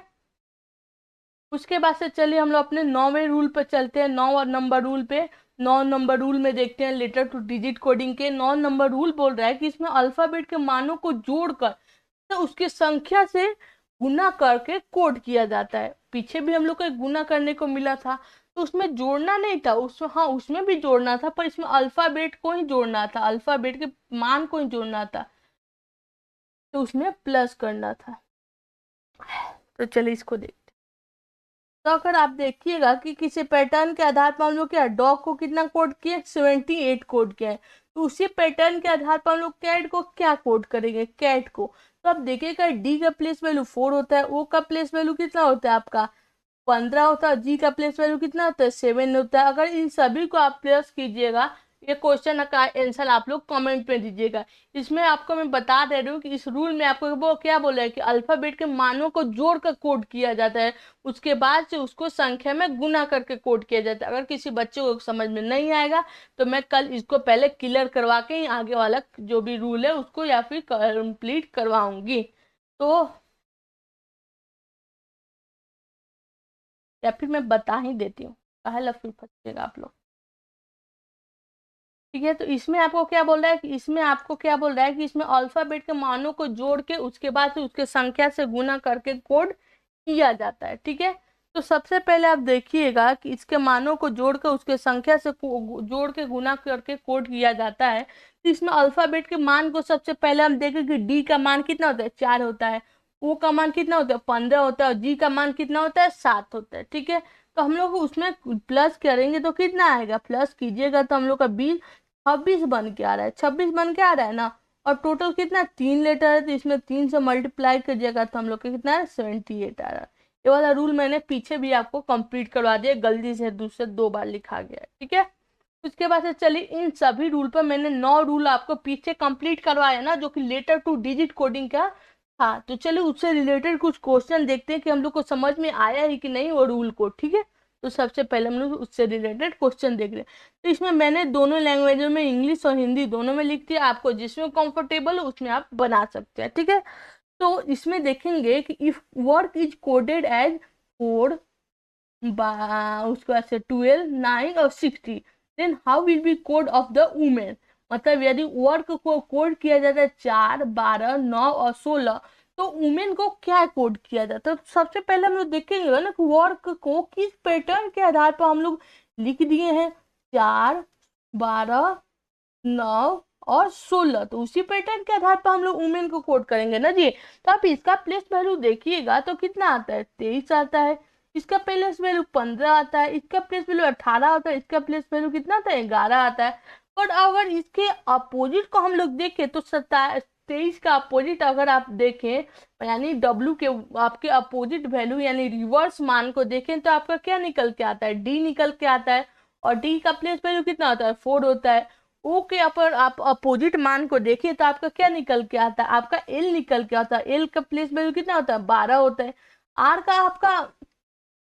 [SPEAKER 1] उसके बाद से चलिए हम लोग अपने 9वें रूल पे चलते हैं। 9 नंबर रूल पे। 9 नंबर रूल में देखते हैं लेटर टू डिजिट कोडिंग के। 9 नंबर रूल बोल रहा है कि इसमें अल्फाबेट के मानों को जोड़कर तो उसकी संख्या से गुना करके कोड किया जाता है। पीछे भी हम लोग को एक गुना करने को मिला था, तो उसमें जोड़ना नहीं था, उसमें हाँ उसमें भी जोड़ना था, पर इसमें अल्फाबेट को ही जोड़ना था, अल्फाबेट के मान को ही जोड़ना था, तो उसमें प्लस करना था। तो चलिए इसको देखते। तो अगर आप देखिएगा कि किसी पैटर्न के आधार पर हम लोग क्या डॉग को कितना कोड किए 78 कोड किया है, तो उसी पैटर्न के आधार पर हम लोग कैट को क्या कोड करेंगे कैट को। तो आप देखिएगा डी का प्लेस वैल्यू 4 होता है। ओ का प्लेस वैल्यू कितना होता है आपका 15 होता है। जी का प्लेस वैल्यू कितना होता है 7 होता है। अगर इन सभी को आप प्लस कीजिएगा, ये क्वेश्चन का आंसर आप लोग कमेंट में दीजिएगा। इसमें आपको मैं बता दे रही हूँ कि इस रूल में आपको वो क्या बोला है कि अल्फाबेट के मानों को जोड़ कर कोड किया जाता है, उसके बाद से उसको संख्या में गुना करके कोड किया जाता है। अगर किसी बच्चे को समझ में नहीं आएगा तो मैं कल इसको पहले क्लियर करवा के ही आगे वाला जो भी रूल है उसको या फिर कंप्लीट करवाऊंगी। तो या फिर मैं बता ही देती हूँ, पहला फिर फंसिएगा आप लोग। ठीक है, तो इसमें आपको क्या बोल रहा है कि इसमें आपको क्या बोल रहा है कि इसमें अल्फाबेट के मानों को जोड़ के उसके बाद से उसके संख्या से गुना करके कोड किया जाता है। ठीक है, तो सबसे पहले आप देखिएगा कि इसके मानों को जोड़ कर उसके संख्या से जोड़ के गुना करके कोड किया जाता है। तो इसमें अल्फाबेट के मान को सबसे पहले हम देखें कि डी का मान कितना होता है 4 होता है। ओ का मान कितना होता है 15 होता है। और जी का मान कितना होता है 7 होता है। ठीक है, तो हम लोग उसमें प्लस करेंगे तो कितना आएगा, प्लस कीजिएगा तो हम लोग का 26 बन के आ रहा है। 26 बन के आ रहा है ना। और टोटल कितना 3 लेटर है, तो इसमें 3 से मल्टीप्लाई करिएगा तो हम लोग का कितना है 78 आ रहा है। ये वाला रूल मैंने पीछे भी आपको कंप्लीट करवा दिया, गलती से दूसरे 2 बार लिखा गया है। ठीक है, उसके बाद से चलिए इन सभी रूल पर मैंने 9 रूल आपको पीछे कंप्लीट करवाया ना, जो कि लेटर टू डिजिट कोडिंग का था। तो चलिए उससे रिलेटेड कुछ क्वेश्चन देखते हैं कि हम लोग को समझ में आया है कि नहीं वो रूल को। ठीक है, तो सबसे पहले हम लोग उससे रिलेटेड क्वेश्चन देख रहे हैं। तो इसमें मैंने दोनों लैंग्वेजों में इंग्लिश और हिंदी दोनों में लिख दिया, आपको जिसमें कंफर्टेबल हो उसमें आप बना सकते हैं। ठीक है, तो इसमें देखेंगे कि if work is coded as 4 उसके बाद से 12 9 और 60, then how will be code of the women. मतलब यदि वर्क को कोड किया जाता है 4 12 9 और 16, तो वुमेन को क्या कोड किया जाता है। तो सबसे पहले हम लोग देखेंगे ना कि वर्क को किस पैटर्न के आधार पर हम लोग लिख दिए हैं 4 12 9 और 16, तो उसी पैटर्न के आधार पर हम लोग वुमेन को कोड करेंगे ना जी। तो आप इसका प्लेस वैल्यू देखिएगा तो कितना आता है 23 आता है। इसका प्लेस वैल्यू 15 आता है। इसका प्लेस वैल्यू 18 आता है। इसका प्लेस वैल्यू कितना आता है 11 आता है। और अगर इसके अपोजिट को हम लोग देखें तो 23 का अपोजिट अगर आप देखें यानी W के आपके अपोजिट वैल्यू यानी रिवर्स मान को देखें तो आपका क्या निकल के आता है D निकल के आता है। और D का प्लेस वैल्यू कितना होता है 4 होता है। ओ के अपर आप अपोजिट मान को देखिए तो आपका क्या निकल के आता है आपका एल निकल के आता है। एल का प्लेस वैल्यू कितना होता है 12 होता है। आर का आपका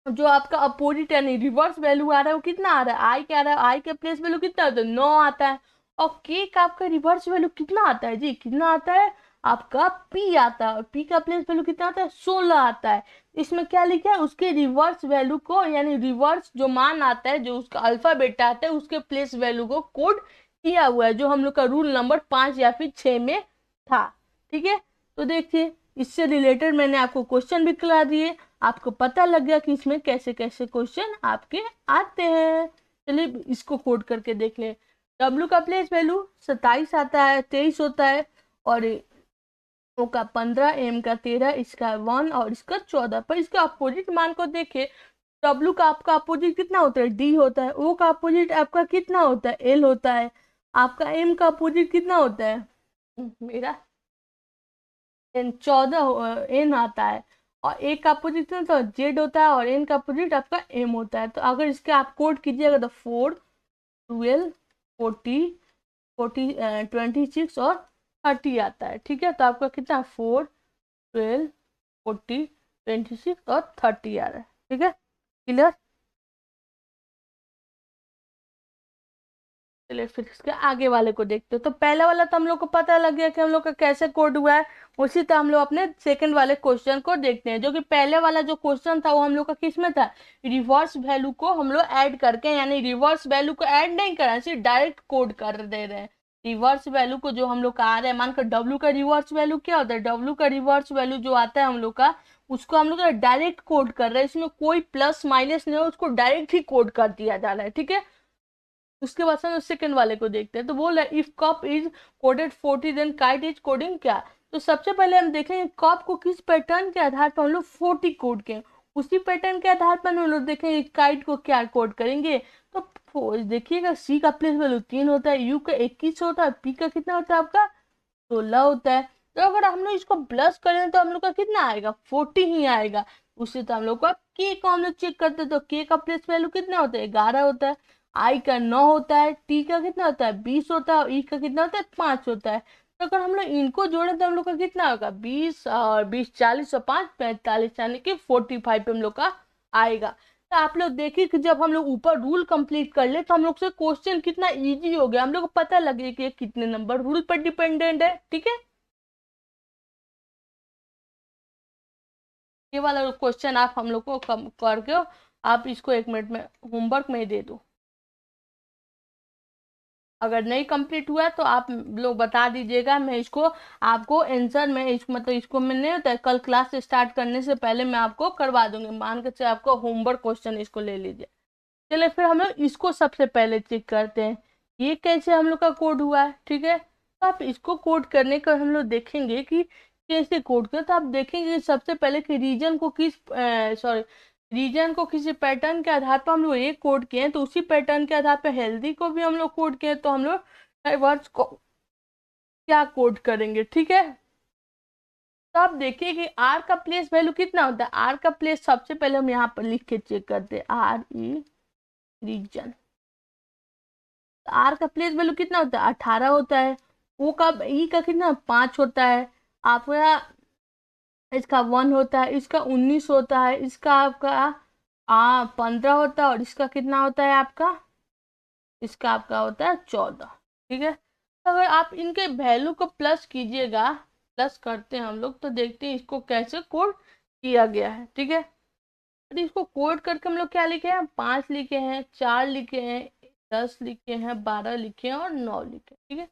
[SPEAKER 1] जो आपका अपोजिट यानी रिवर्स वैल्यू आ रहा है वो कितना आ रहा है, आई क्या आ रहा है, आई के प्लेस वैल्यू कितना होता है, 9 आता है। और के का आपका रिवर्स वैल्यू कितना आता है जी, कितना आता है आपका पी आता है, और पी का प्लेस वैल्यू कितना आता है, 16 आता है। इसमें क्या लिखा है, उसके रिवर्स वैल्यू को यानी रिवर्स जो मान आता है, जो उसका अल्फा बेटा आता है, उसके प्लेस वैल्यू को कोड किया हुआ है, जो हम लोग का रूल नंबर 5 या फिर 6 में था। ठीक है, तो देखिए इससे रिलेटेड मैंने आपको क्वेश्चन भी करा दिए, आपको पता लग गया कि इसमें कैसे कैसे क्वेश्चन आपके आते हैं। चलिए इसको कोड करके देख लें। W का प्लेस वैल्यू 27 आता है, 23 होता है, और O का 15, M का 13, इसका 1 और इसका 14। पर इसके अपोजिट मान को देखे, W का आपका अपोजिट कितना होता है, D होता है। O का अपोजिट आपका कितना होता है, L होता है। आपका M का अपोजिट कितना होता है, मेरा N 14 N आता है। और ए का अपोजिट तो जेड होता है, और एन का अपोजिट आपका एम होता है। तो अगर इसके आप कोड कीजिएगा तो 4, 12, 40, 26 और 30 आता है। ठीक है, तो आपका कितना 4, 12, 40, 26 और 30 आ रहा है। ठीक है, क्लियर। चलिए फिर इसके आगे वाले को देखते हो। तो पहला वाला तो हम लोग को पता लग गया कि हम लोग का कैसे कोड हुआ है। उसी तरह हम लोग अपने सेकंड वाले क्वेश्चन को देखते हैं, जो कि पहले वाला जो क्वेश्चन था वो हम लोग का किस में था, रिवर्स वैल्यू को हम लोग ऐड करके, यानी रिवर्स वैल्यू को ऐड नहीं कर रहे हैं, सिर्फ डायरेक्ट कोड कर दे रहे हैं। रिवर्स वैल्यू को जो हम लोग का आ रहा है, मानकर डब्ल्यू का रिवर्स वैल्यू क्या होता है, डब्ल्यू का रिवर्स वैल्यू जो आता है हम लोग का, उसको हम लोग डायरेक्ट कोड कर रहे हैं, इसमें कोई प्लस माइनस नहीं है, उसको डायरेक्ट ही कोड कर दिया जा रहा है। ठीक है, उसके बाद हम सेकंड वाले को देखते हैं। तो बोल रहा है if cup is coded 40 then kite is coding क्या। तो सबसे पहले हम देखेंगे कप को किस पैटर्न के आधार पर हम लोग 40 कोड के, उसी पैटर्न के आधार पर हम लोग देखेंगे काइट को क्या कोड करेंगे। तो देखिएगा सी का प्लेस वैल्यू 3 होता है, यू का 21 होता है, पी का कितना होता है आपका 16 होता है। तो अगर हम लोग इसको प्लस करें तो हम लोग का कितना आएगा, 40 ही आएगा। उससे तो हम लोग का के को हम लोग चेक करते हैं, तो के का प्लेस वैल्यू कितना होता है, 11 होता है। आई का 9 होता है, टी का कितना होता है 20 होता है, और ई का कितना होता है 5 होता है। तो अगर हम लोग इनको जोड़े तो हम लोग का कितना होगा, 20 और 20 40 और 5 45, यानी कि 45 हम लोग का आएगा। तो आप लोग देखिए कि जब हम लोग ऊपर रूल कंप्लीट कर ले तो हम लोग से क्वेश्चन कितना इजी हो गया, हम लोग को पता लगे कि ये कितने नंबर रूल पर डिपेंडेंट है। ठीक है, ये वाला क्वेश्चन आप हम लोग को कम करके आप इसको 1 मिनट में होमवर्क में दे दो। अगर नहीं कंप्लीट हुआ तो आप लोग बता दीजिएगा, मैं इसको आपको आंसर में इसको मतलब इसको मैं नहीं होता है, कल क्लास स्टार्ट करने से पहले मैं आपको करवा दूंगी। मान के चलिए आपको होमवर्क क्वेश्चन इसको ले लीजिए। चलिए फिर हम लोग इसको सबसे पहले चेक करते हैं, ये कैसे हम लोग का कोड हुआ है। ठीक है, तो आप इसको कोड करने का हम लोग देखेंगे कि कैसे कोड कर। तो आप देखेंगे कि सबसे पहले कि रीजन को किस सॉरी रीजन को किसी पैटर्न के आधार पर हम लोग ये कोड किए हैं, तो उसी पैटर्न के आधार पर हेल्दी को भी हम लोग कोड किए, तो हम लोग डाइवर्स को क्या कोड करेंगे। ठीक है, तो आप देखिए कि आर का प्लेस वैल्यू कितना होता है, आर का प्लेस सबसे पहले हम यहाँ पर लिख के चेक करते हैं, आर ई रीजन। आर का प्लेस वैल्यू कितना होता है 18 होता है, ओ का ई का कितना 5 होता है, आपका इसका 1 होता है, इसका 19 होता है, इसका आपका 15 होता है, और इसका कितना होता है आपका, इसका आपका होता है 14। ठीक है, तो अगर आप इनके वैल्यू को प्लस कीजिएगा, प्लस करते हैं हम लोग, तो देखते हैं इसको कैसे कोड किया गया है। ठीक है, तो इसको कोड करके हम लोग क्या लिखे हैं, 5 लिखे हैं, 4 लिखे हैं, 10 लिखे हैं, 12 लिखे हैं और 9 लिखे। ठीक है,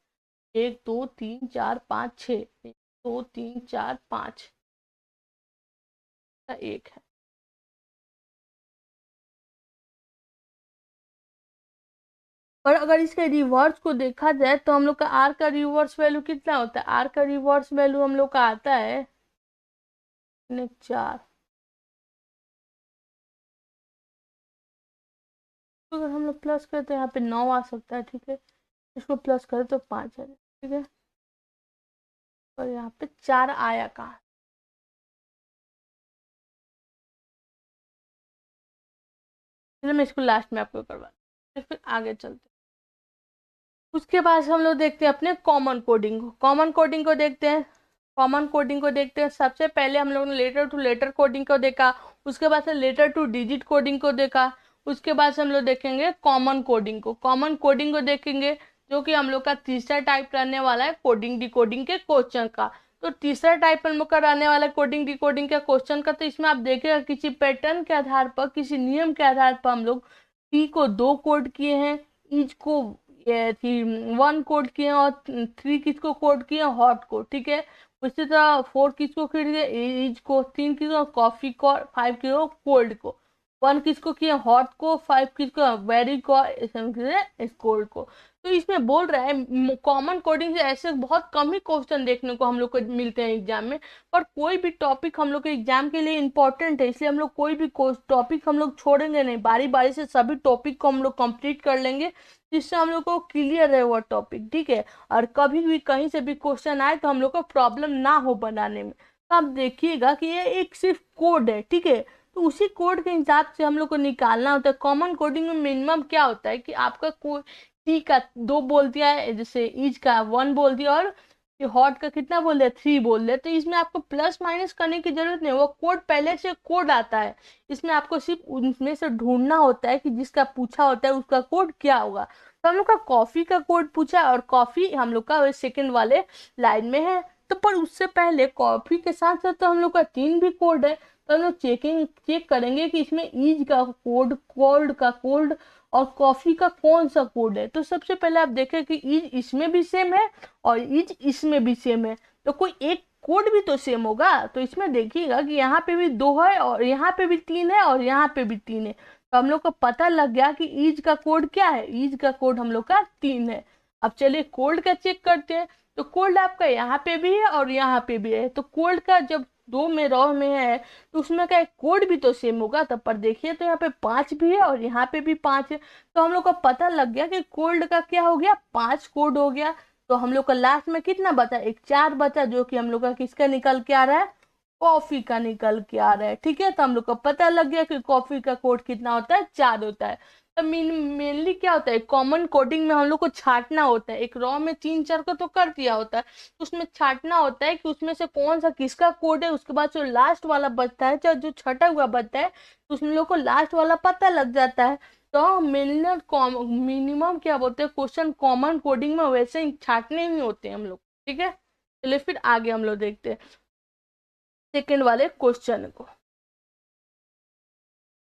[SPEAKER 1] 1 2 3 4 5 6, 1 2 3 4 5 का 1 है। और अगर इसके रिवर्स को देखा जाए तो हम लोग का आर का रिवर्स वैल्यू कितना होता है, आर का रिवर्स वैल्यू हम लोग का आता है 4। तो अगर हम लोग प्लस करें तो यहाँ पे 9 आ सकता है। ठीक है, इसको प्लस करें तो 5 है। ठीक है, और यहाँ पे 4 आया कहाँ, चलिए मैं इसको लास्ट में आपको करवा फिर आगे चलते हैं। उसके बाद हम लोग देखते हैं अपने कॉमन कोडिंग को, कॉमन कोडिंग को देखते हैं। कॉमन कोडिंग को देखते हैं। सबसे पहले हम लोगों ने लेटर टू लेटर कोडिंग को देखा, उसके बाद से लेटर टू डिजिट कोडिंग को देखा, उसके बाद से हम लोग देखेंगे कॉमन कोडिंग को। कॉमन कोडिंग को देखेंगे जो कि हम लोग का तीसरा टाइप रहने वाला है कोडिंग डिकोडिंग के क्वेश्चन का। तो तीसरा टाइप हम लोग का रहने वाला है कोडिंग डिकोडिंग के क्वेश्चन का। तो इसमें आप देखिएगा किसी पैटर्न के आधार पर, किसी नियम के आधार पर हम लोग टी को 2 कोड किए हैं, ईच को थी 1 कोड किए हैं, और 3 किसको कोड किए हैं, हॉट को। ठीक है, उसी तरह 4 किसको किए, ईच को, 3 किसको, कॉफी को, 5 किसको, कोल्ड को, 1 किसको किए, हॉट को, 5 किसको, वेरी को, 7 किसको, कोल्ड को। तो इसमें बोल रहा है कॉमन कोडिंग से ऐसे बहुत कम ही क्वेश्चन देखने को हम लोग को मिलते हैं एग्जाम में, पर कोई भी टॉपिक हम लोग के एग्जाम के लिए इंपॉर्टेंट है, इसलिए हम लोग कोई भी टॉपिक हम लोग छोड़ेंगे नहीं, बारी बारी से सभी टॉपिक को हम लोग कंप्लीट कर लेंगे, जिससे हम लोग को क्लियर रहे वो टॉपिक। ठीक है, और कभी भी कहीं से भी क्वेश्चन आए तो हम लोग को प्रॉब्लम ना हो बनाने में। तो आप देखिएगा कि ये एक सिर्फ कोड है। ठीक है, तो उसी कोड के हिसाब से हम लोग को निकालना होता है। कॉमन कोडिंग में मिनिमम क्या होता है कि आपका कोई टी का 2 बोल दिया है, जैसे ईच का 1 बोल दिया, और हॉट का कितना बोल दिया, 3 बोल दिया, तो इसमें आपको प्लस माइनस करने की जरूरत नहीं, वो कोड पहले से कोड आता है। इसमें आपको सिर्फ उनमें से ढूंढना होता है कि जिसका पूछा होता है उसका कोड क्या होगा। तो हम लोग का कॉफी का कोड पूछा है, और कॉफी हम लोग का सेकंड वाले लाइन में है। तो पर उससे पहले कॉफी के साथ साथ तो हम लोग का 3 भी कोड है, तो हम लोग चेक करेंगे कि इसमें ईज का कोड, कोल्ड का कोड, और कॉफी का कौन सा कोड है। तो सबसे पहले आप देखें कि ईज इसमें भी सेम है और ईज इसमें भी सेम है, तो कोई एक कोड भी तो सेम होगा। तो इसमें देखिएगा कि यहाँ पे भी 2 है, और यहाँ पे भी 3 है, और यहाँ पे भी 3 है। तो हम लोग को पता लग गया कि ईज का कोड क्या है, ईज का कोड हम लोग का 3 है। अब चलिए कोल्ड का चेक करते हैं। तो कोल्ड आपका यहाँ पे भी है और यहाँ पे भी है, तो कोल्ड का जब 2 में रो में है तो उसमें का एक कोड भी तो सेम होगा। तब पर देखिए तो यहाँ पे 5 भी है और यहाँ पे भी 5 है, तो हम लोग को पता लग गया कि कोल्ड का क्या हो गया, 5 कोड हो गया। तो हम लोग का लास्ट में कितना बचा, एक 4 बचा, जो कि हम लोग का किसका निकल के आ रहा है, कॉफी का निकल के आ रहा है। ठीक है, तो हम लोग को पता लग गया कि कॉफी का कोड कितना होता है, 4 होता है। तो मेनली क्या होता है, कॉमन कोडिंग में हम लोग को छाटना होता है। एक रॉ में 3-4 को तो कर दिया होता है, तो उसमें छाटना होता है कि उसमें से कौन सा किसका कोड है। उसके बाद जो लास्ट वाला बचता है, चाहे जो छटा हुआ बचता है, तो उसमें लोग को लास्ट वाला पता लग जाता है। तो मिनिमम क्या बोलते हैं क्वेश्चन कॉमन कोडिंग में वैसे ही छाटने ही होते हैं हम लोग। ठीक है, चलिए फिर आगे हम लोग देखते हैं सेकेंड वाले क्वेश्चन को।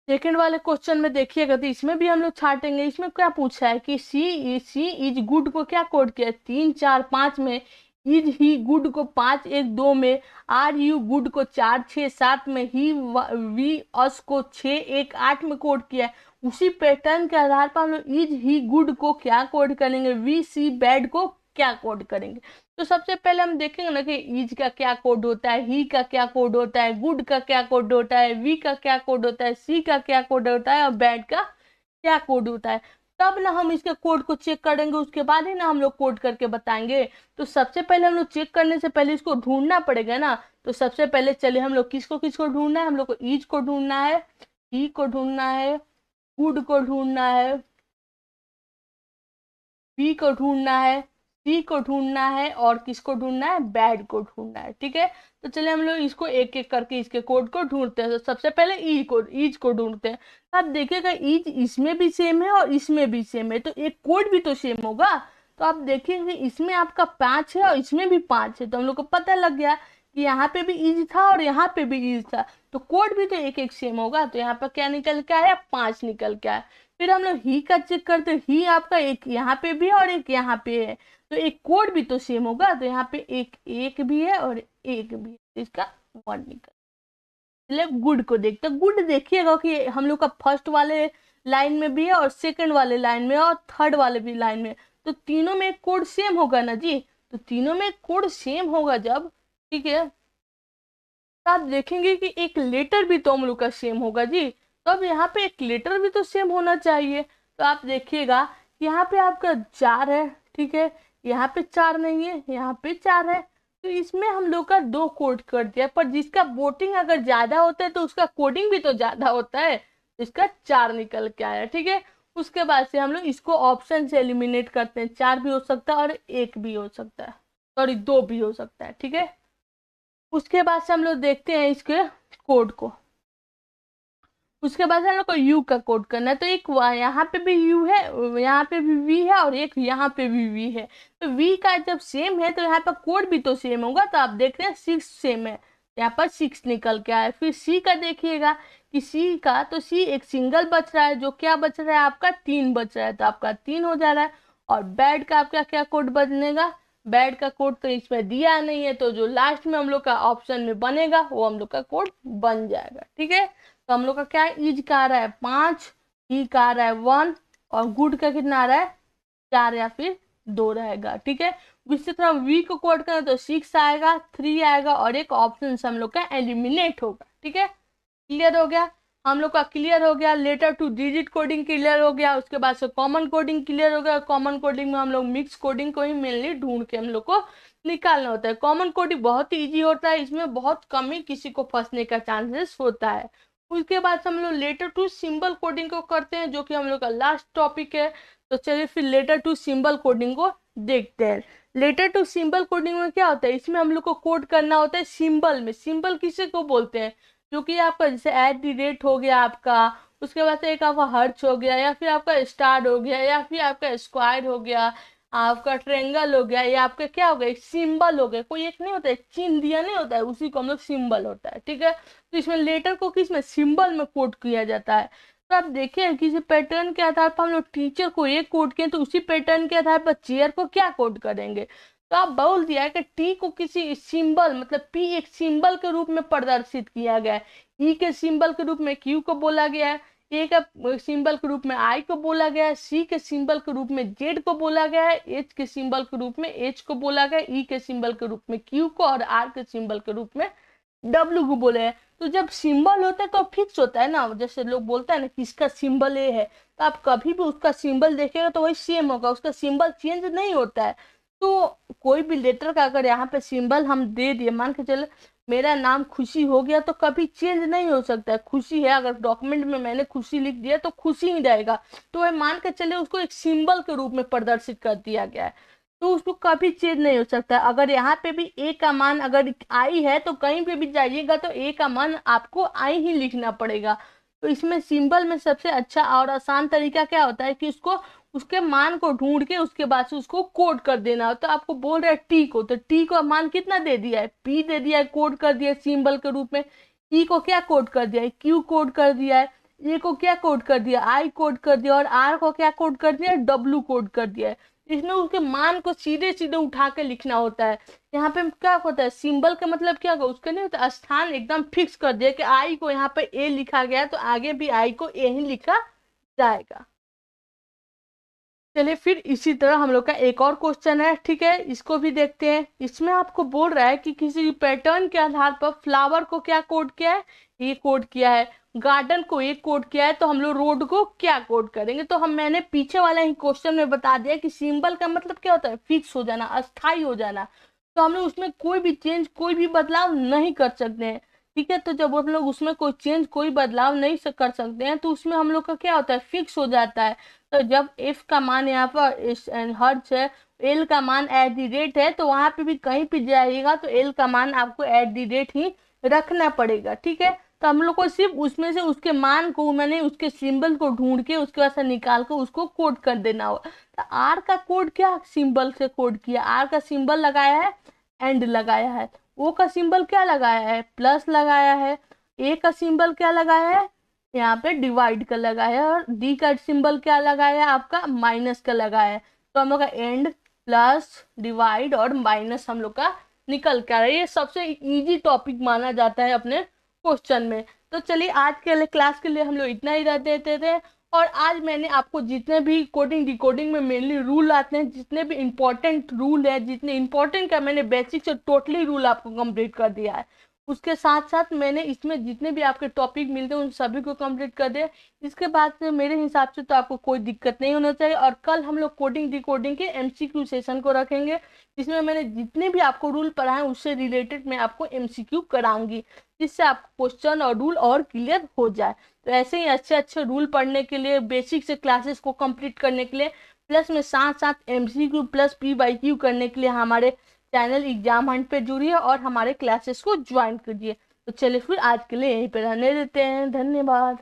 [SPEAKER 1] सेकेंड वाले क्वेश्चन में देखिएगा तो इसमें भी हम लोग छाटेंगे। इसमें क्या पूछा है कि सी इज गुड को क्या कोड किया है, 3 4 5 में, इज ही गुड को 5 1 2 में, आर यू गुड को 4 6 7 में, ही वी अस को 6 1 8 में कोड किया है। उसी पैटर्न के आधार पर हम लोग इज ही गुड को क्या कोड करेंगे, वी सी बैड को क्या कोड करेंगे। तो सबसे पहले हम देखेंगे ना कि ईज का क्या कोड होता है, ही का क्या कोड होता है, गुड का क्या कोड होता है, वी का क्या कोड होता है, सी का क्या कोड होता है, और बैड का क्या कोड होता है। तब ना हम इसके कोड को चेक करेंगे, उसके बाद ही ना हम लोग कोड करके बताएंगे। तो सबसे पहले हम लोग चेक करने से पहले इसको ढूंढना पड़ेगा ना। तो सबसे पहले चलिए हम लोग किसको किसको ढूंढना है, हम लोग को ईज को ढूंढना है, ही को ढूंढना है, गुड को ढूंढना है, बी को ढूंढना है, सी को ढूंढना है, और किसको ढूंढना है, बैड को ढूंढना है। ठीक है, तो चलिए हम लोग इसको एक एक करके इसके कोड को ढूंढते हैं। तो सबसे पहले ईज को ढूंढते हैं। तो आप देखिएगा ईज इसमें भी सेम है और इसमें भी सेम है, तो एक कोड भी तो सेम होगा। तो आप देखेंगे इसमें आपका 5 है और इसमें भी 5 है, तो हम लोग को पता लग गया कि यहाँ पे भी ईज था और यहाँ पे भी ईज था, तो कोड भी तो एक एक सेम होगा। तो यहाँ पर क्या निकल के आया, 5 निकल के आया। फिर हम लोग ही का चेक करते हैं, ही आपका एक यहाँ पे भी है और एक यहाँ पे है, तो एक कोड भी तो सेम होगा। तो यहाँ पे एक एक भी है और एक भी है, तो इसका 1 निकल। चलिए गुड को देखते हैं। गुड देखिएगा कि हम लोग का फर्स्ट वाले लाइन में भी है और सेकंड वाले लाइन में और थर्ड वाले भी लाइन में, तो तीनों में कोड सेम होगा ना जी। तो तीनों में कोड सेम होगा जब, ठीक है, तो आप देखेंगे कि एक लेटर भी तो हम लोग का सेम होगा जी। तो अब यहाँ पे एक लेटर भी तो सेम होना चाहिए। तो आप देखिएगा यहाँ पे आपका 4 है, ठीक है, यहाँ पे 4 नहीं है, यहाँ पे 4 है, तो इसमें हम लोग का 2 कोड कर दिया। पर जिसका वोटिंग अगर ज्यादा होता है तो उसका कोडिंग भी तो ज्यादा होता है, तो इसका 4 निकल के आया। ठीक है, उसके बाद से हम लोग इसको ऑप्शन से एलिमिनेट करते हैं। 4 भी हो सकता है और 1 भी हो सकता है, सॉरी 2 भी हो सकता है। ठीक है, उसके बाद से हम लोग देखते हैं इसके कोड को। उसके बाद हम लोग को यू का कोड करना है। तो एक यहाँ पे भी यू है, यहाँ पे भी वी है, और एक यहाँ पे भी वी है। तो वी का जब सेम है तो यहाँ पर कोड भी तो सेम होगा। तो आप देख रहे हैं 6 सेम है, यहाँ पर 6 निकल के आया। फिर सी का देखिएगा कि सी का, तो सी एक सिंगल बच रहा है, जो क्या बच रहा है आपका 3 बच रहा है, तो आपका 3 हो जा रहा है। और बैड का आपका क्या कोड बनेगा, बैड का कोड तो इसमें दिया नहीं है, तो जो लास्ट में हम लोग का ऑप्शन में बनेगा वो हम लोग का कोड बन जाएगा। ठीक है, तो हम लोग का क्या इज का आ रहा है 5, ई का आ रहा है 1, और गुड का कितना आ रहा है 4 या फिर 2 रहेगा। ठीक है, इसी तरह वी को कोड करें तो 6 आएगा, 3 आएगा, और एक ऑप्शन से हम लोग का एलिमिनेट होगा। ठीक है, क्लियर हो गया, हम लोग का क्लियर हो गया। Letter to digit coding clear हो गया। उसके बाद से कॉमन कोडिंग क्लियर हो गया। कॉमन कोडिंग में हम लोग मिक्स कोडिंग को ही मेनली ढूंढ के हम लोग को निकालना होता है। कॉमन कोडिंग बहुत ही ईजी होता है, इसमें बहुत कम ही किसी को फंसने का चांसेस होता है। उसके बाद हम लोग लेटर टू सिंबल कोडिंग को करते हैं, जो कि हम लोग का लास्ट टॉपिक है। तो चलिए फिर लेटर टू सिंबल कोडिंग को देखते हैं। लेटर टू सिंबल कोडिंग में क्या होता है, इसमें हम लोग को कोड करना होता है सिंबल में। सिंबल किसे को बोलते हैं, जो कि आपका जैसे @ हो गया आपका, उसके बाद से एक आपका हर्च हो गया, या फिर आपका स्टार हो गया, या फिर आपका स्क्वायर हो गया, आपका ट्रेंगल हो गया, या आपका क्या हो गया सिंबल हो गया। कोई एक नहीं होता है, चिन्ह दिया नहीं होता है, उसी को हम लोग सिंबल होता है। ठीक है, तो इसमें लेटर को किस में सिंबल में कोड किया जाता है। तो आप देखिए किसी पैटर्न के आधार पर हम लोग टीचर को एक कोड किए, तो उसी पैटर्न के आधार पर चेयर को क्या कोड करेंगे। तो आप बोल दिया है कि टी को किसी सिंबल, मतलब पी एक सिंबल के रूप में प्रदर्शित किया गया है, ई के सिंबल के रूप में क्यू को बोला गया है, ए का सिंबल के रूप में आई को बोला गया है, सी के सिंबल के रूप में जेड को बोला गया है, एच के सिंबल के रूप में एच को बोला गया है, ई के सिंबल के रूप में क्यू को, और आर के सिंबल के रूप में डब्ल्यू को बोले हैं। तो जब सिंबल होता है तो फिक्स होता है ना, जैसे लोग बोलते हैं ना कि इसका सिंबल ए है, तो आप कभी भी उसका सिंबल देखेगा तो वही सेम होगा, उसका सिंबल चेंज नहीं होता है। तो कोई भी लेटर का अगर यहाँ पे सिंबल हम दे दिए, मान के चले मेरा नाम खुशी हो गया, तो कभी चेंज नहीं हो सकता है। खुशी है, अगर डॉक्यूमेंट में मैंने खुशी लिख दिया तो खुशी ही रहेगा, तो वह मान के चले उसको एक सिंबल के रूप में प्रदर्शित कर दिया गया है, तो उसको कभी चेंज नहीं हो सकता। अगर यहाँ पे भी ए का मान अगर आई है, तो कहीं पे भी जाइएगा तो ए का मान आपको आई ही लिखना पड़ेगा। तो इसमें सिंबल में सबसे अच्छा और आसान तरीका क्या होता है कि उसको उसके मान को ढूंढ के उसके बाद से उसको कोड कर देना हो। तो आपको बोल रहा है टी को, तो टी को मान कितना दे दिया है, पी दे दिया है, कोड कर दिया है सिंबल के रूप में। ई को क्या कोड कर दिया है, क्यू कोड कर दिया है। ए को क्या कोड कर दिया, आई कोड कर दिया, और आर को क्या कोड कर दिया, डब्ल्यू कोड कर दिया है। इसमें उसके मान को सीधे सीधे उठा के लिखना होता है। यहाँ पे क्या होता है, सिंबल का मतलब क्या होगा, उसका नहीं होता स्थान एकदम फिक्स कर दिया कि आई को यहाँ पे ए लिखा गया है, तो आगे भी आई को ए ही लिखा जाएगा। चलिए फिर इसी तरह हम लोग का एक और क्वेश्चन है। ठीक है, इसको भी देखते हैं। इसमें आपको बोल रहा है कि किसी पैटर्न के आधार पर फ्लावर को क्या कोड किया है, ये कोड किया है। गार्डन को एक कोड किया है, तो हम लोग रोड को क्या कोड करेंगे। तो मैंने पीछे वाला ही क्वेश्चन में बता दिया कि सिंबल का मतलब क्या होता है, फिक्स हो जाना, अस्थाई हो जाना। तो हम लोग उसमें कोई भी चेंज, कोई भी बदलाव नहीं कर सकते हैं। ठीक है, तो जब हम लोग उसमें कोई चेंज, कोई बदलाव नहीं कर सकते हैं, तो उसमें हम लोग का क्या होता है, फिक्स हो जाता है। तो जब एफ का मान यहाँ पर हर्ट्ज है, एल का मान @ है, तो वहां पे भी कहीं पे जाइएगा तो एल का मान आपको @ ही रखना पड़ेगा। ठीक है, तो हम लोग को सिर्फ उसमें से उसके मान को, मैंने उसके सिंबल को ढूंढ के उसके बाद से निकाल कर उसको कोड कर देना होगा। तो आर का कोड क्या सिंबल से कोड किया, आर का सिंबल लगाया है एंड लगाया है, ओ का सिंबल क्या लगाया है प्लस लगाया है, ए का सिंबल क्या लगाया है यहाँ पे डिवाइड का लगाया है, और डी का सिंबल क्या लगाया है आपका माइनस का लगाया है। तो हम लोग का एंड प्लस डिवाइड और माइनस हम लोग का निकल के आ रहा है। ये सबसे इजी टॉपिक माना जाता है अपने क्वेश्चन में। तो चलिए आज के लिए क्लास के लिए हम लोग इतना ही रह देते थे। और आज मैंने आपको जितने भी कोडिंग डिकोडिंग में मेनली रूल आते हैं, जितने भी इंपॉर्टेंट रूल है, जितने इंपॉर्टेंट का मैंने बेसिक से टोटली रूल आपको कंप्लीट कर दिया है। उसके साथ साथ मैंने इसमें जितने भी आपके टॉपिक मिलते हैं उन सभी को कंप्लीट कर दिया। इसके बाद से मेरे हिसाब से तो आपको कोई दिक्कत नहीं होना चाहिए। और कल हम लोग कोडिंग डिकोडिंग के MCQ सेशन को रखेंगे, जिसमें मैंने जितने भी आपको रूल पढ़ाए उससे रिलेटेड मैं आपको MCQ कराऊंगी, जिससे आपको क्वेश्चन और रूल और क्लियर हो जाए। तो ऐसे ही अच्छे अच्छे रूल पढ़ने के लिए, बेसिक से क्लासेस को कंप्लीट करने के लिए, प्लस में साथ साथ MCQ प्लस PYQ करने के लिए हमारे चैनल एग्जाम हंट पे जुड़िए और हमारे क्लासेस को ज्वाइन कीजिए। तो चलिए फिर आज के लिए यहीं पे रहने देते हैं। धन्यवाद।